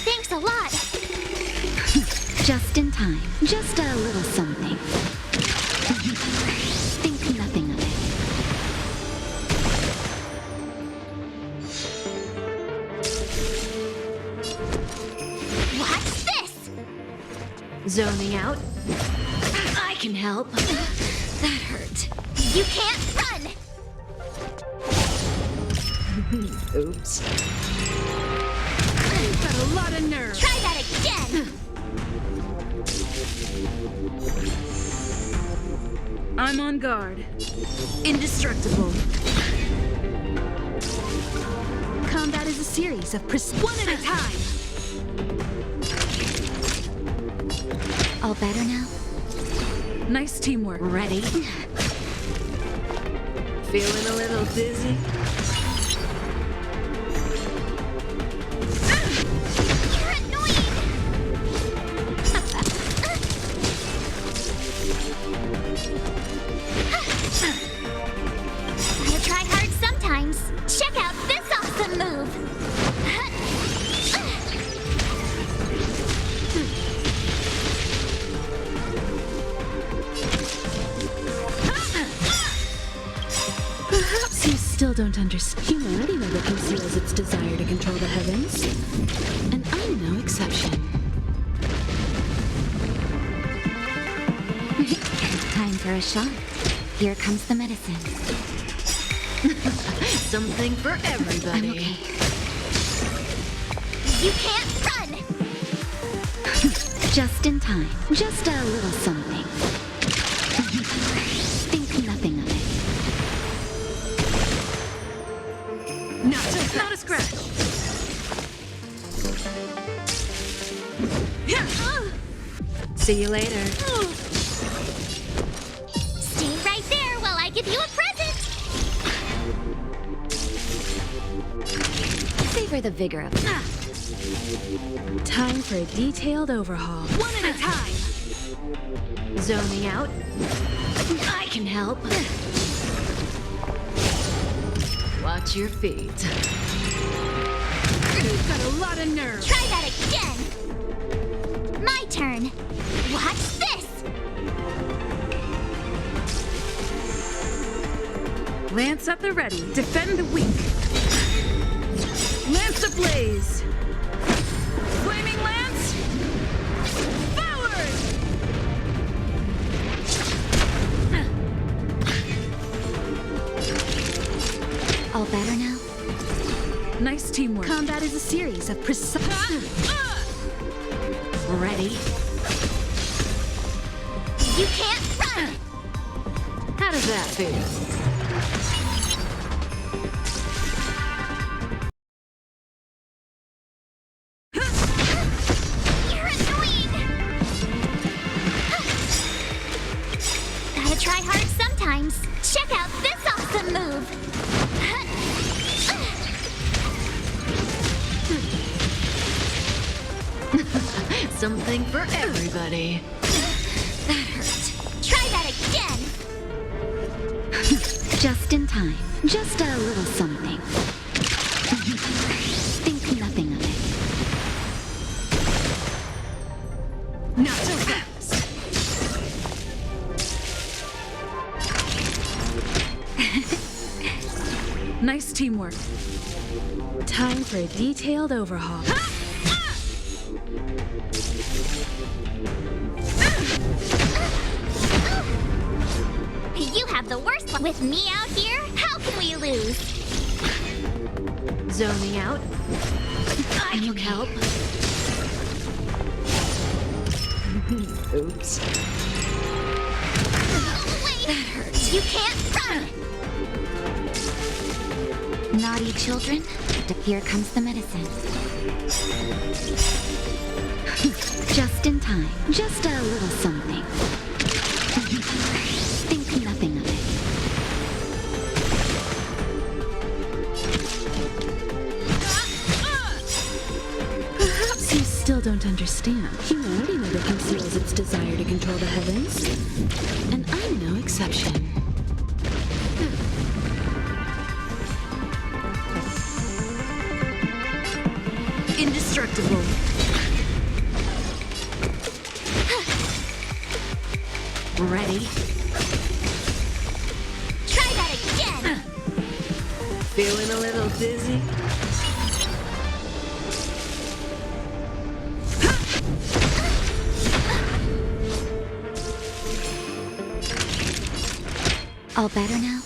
Thanks a lot. Just in time. Just a little something. Think nothing of it. Watch this. Zoning out. I can help. That hurt. You can't run. Oops. You've got a lot of nerve. Try that again. I'm on guard. Indestructible. Combat is a series of One at a time. All better now? Nice teamwork. Ready? Feeling a little dizzy? You're annoying. Gotta try hard sometimes. Check out this awesome move. Perhaps you still don't understand. Humanity never conceals its desire to control the heavens. And I'm no exception. Time for a shot. Here comes the medicine. Something for everybody. I'm okay. You can't run. Just in time. Just a little something. Think nothing of it. Not a scratch. See you later. for the vigor of it. Time for a detailed overhaul. One at a time. Zoning out. I can help. Watch your feet. You've got a lot of nerve. Try that again. My turn. Watch this. Lance at the ready. Defend the weak. Lance ablaze. Flaming lance. Forward! All better now? Nice teamwork. Combat is a series of precise... Ready? You can't run. How does that feel? You're annoying. Gotta try hard sometimes. Check out this awesome move. Something for everybody. That hurt. Try that again. Just in time. Just a little something. Think nothing of it. Not so fast. Nice teamwork. Time for a detailed overhaul. You have the worst luck. With me out here, how can we lose? Zoning out. I can help. Oops. Wait! That hurts. You can't run! Naughty children, here comes the medicine. Just in time. Just a little something. Think nothing of it. Perhaps you still don't understand. Humanity never conceals its desire to control the heavens. And I'm no exception. Indestructible. Ready? Try that again! Feeling a little dizzy? All better now?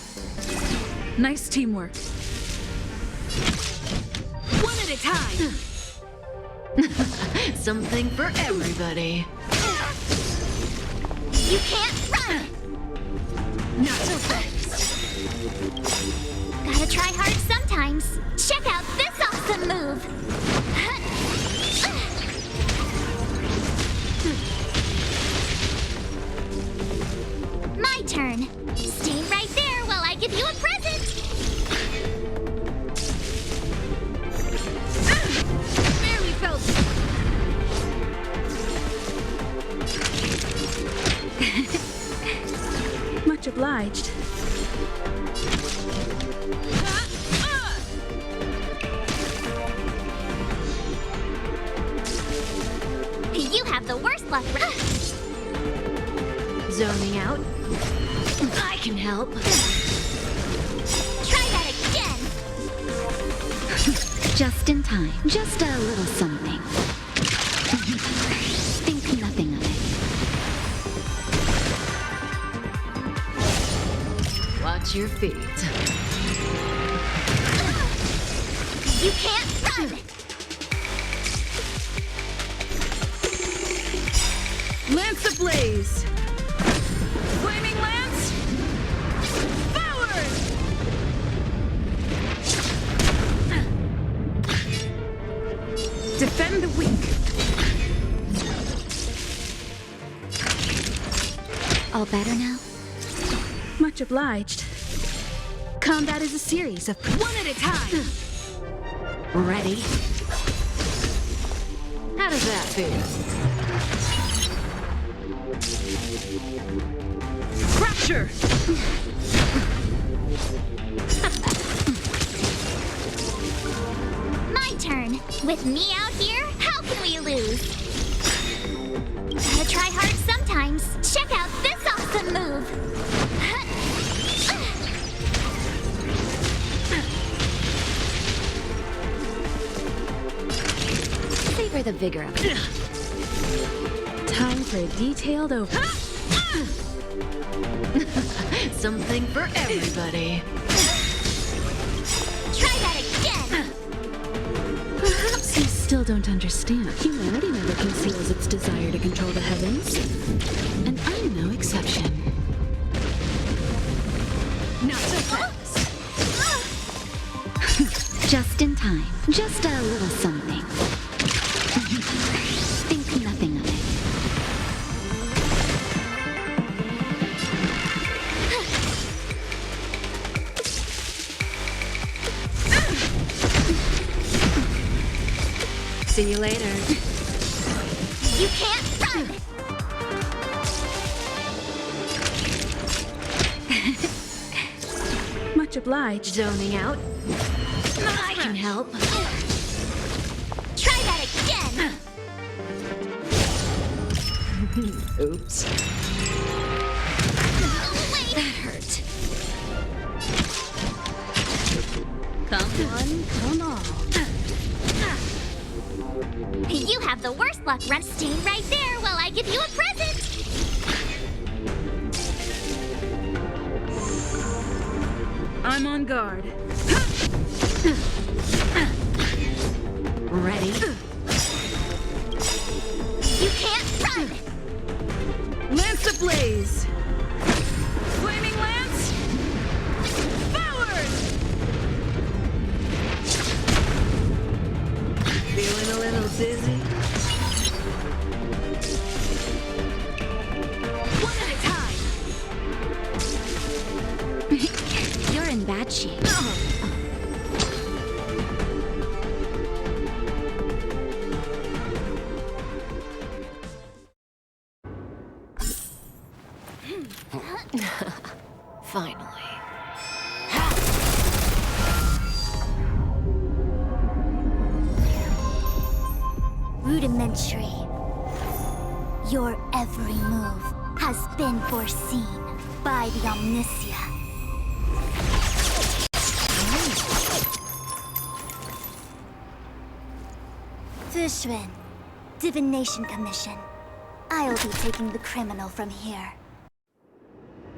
Nice teamwork. One at a time. Something for everybody. You can't run! Not so fast. Gotta try hard sometimes. Check out this awesome move! My turn. Stay right there while I give you a present! Barely felt it. Much obliged. You have the worst luck. Zoning out. I can help. Try that again! Just in time. Just a little something. Think nothing of it. Watch your feet. You can't run! Lance ablaze. Flaming lance. Forward! Defend the weak. All better now? Much obliged. Combat is a series of... One at a time. Ready? How does that feel? Fracture! My turn. With me out here, how can we lose? Gotta try hard sometimes. Check out this awesome move. Savor the vigor of it. Time for a detailed over. Something for everybody. Try that again. Perhaps you still don't understand. Humanity never conceals its desire to control the heavens. And I'm no exception. Not so fast. Just in time. Just a little something. Think nothing of it. See you later. You can't run. Much obliged. Zoning out. I can help. Try that again. Oops. Wait. That hurt. Come on, come on. You have the worst luck, run. Stay right there while I give you a present. I'm on guard. Ready? You can't run. Lance ablaze! Flaming lance! Forward! Feeling a little dizzy? One at a time. You're in bad shape. Finally. Rudimentary. Your every move has been foreseen by the Omniscient. Fishman, Divination Commission. I'll be taking the criminal from here.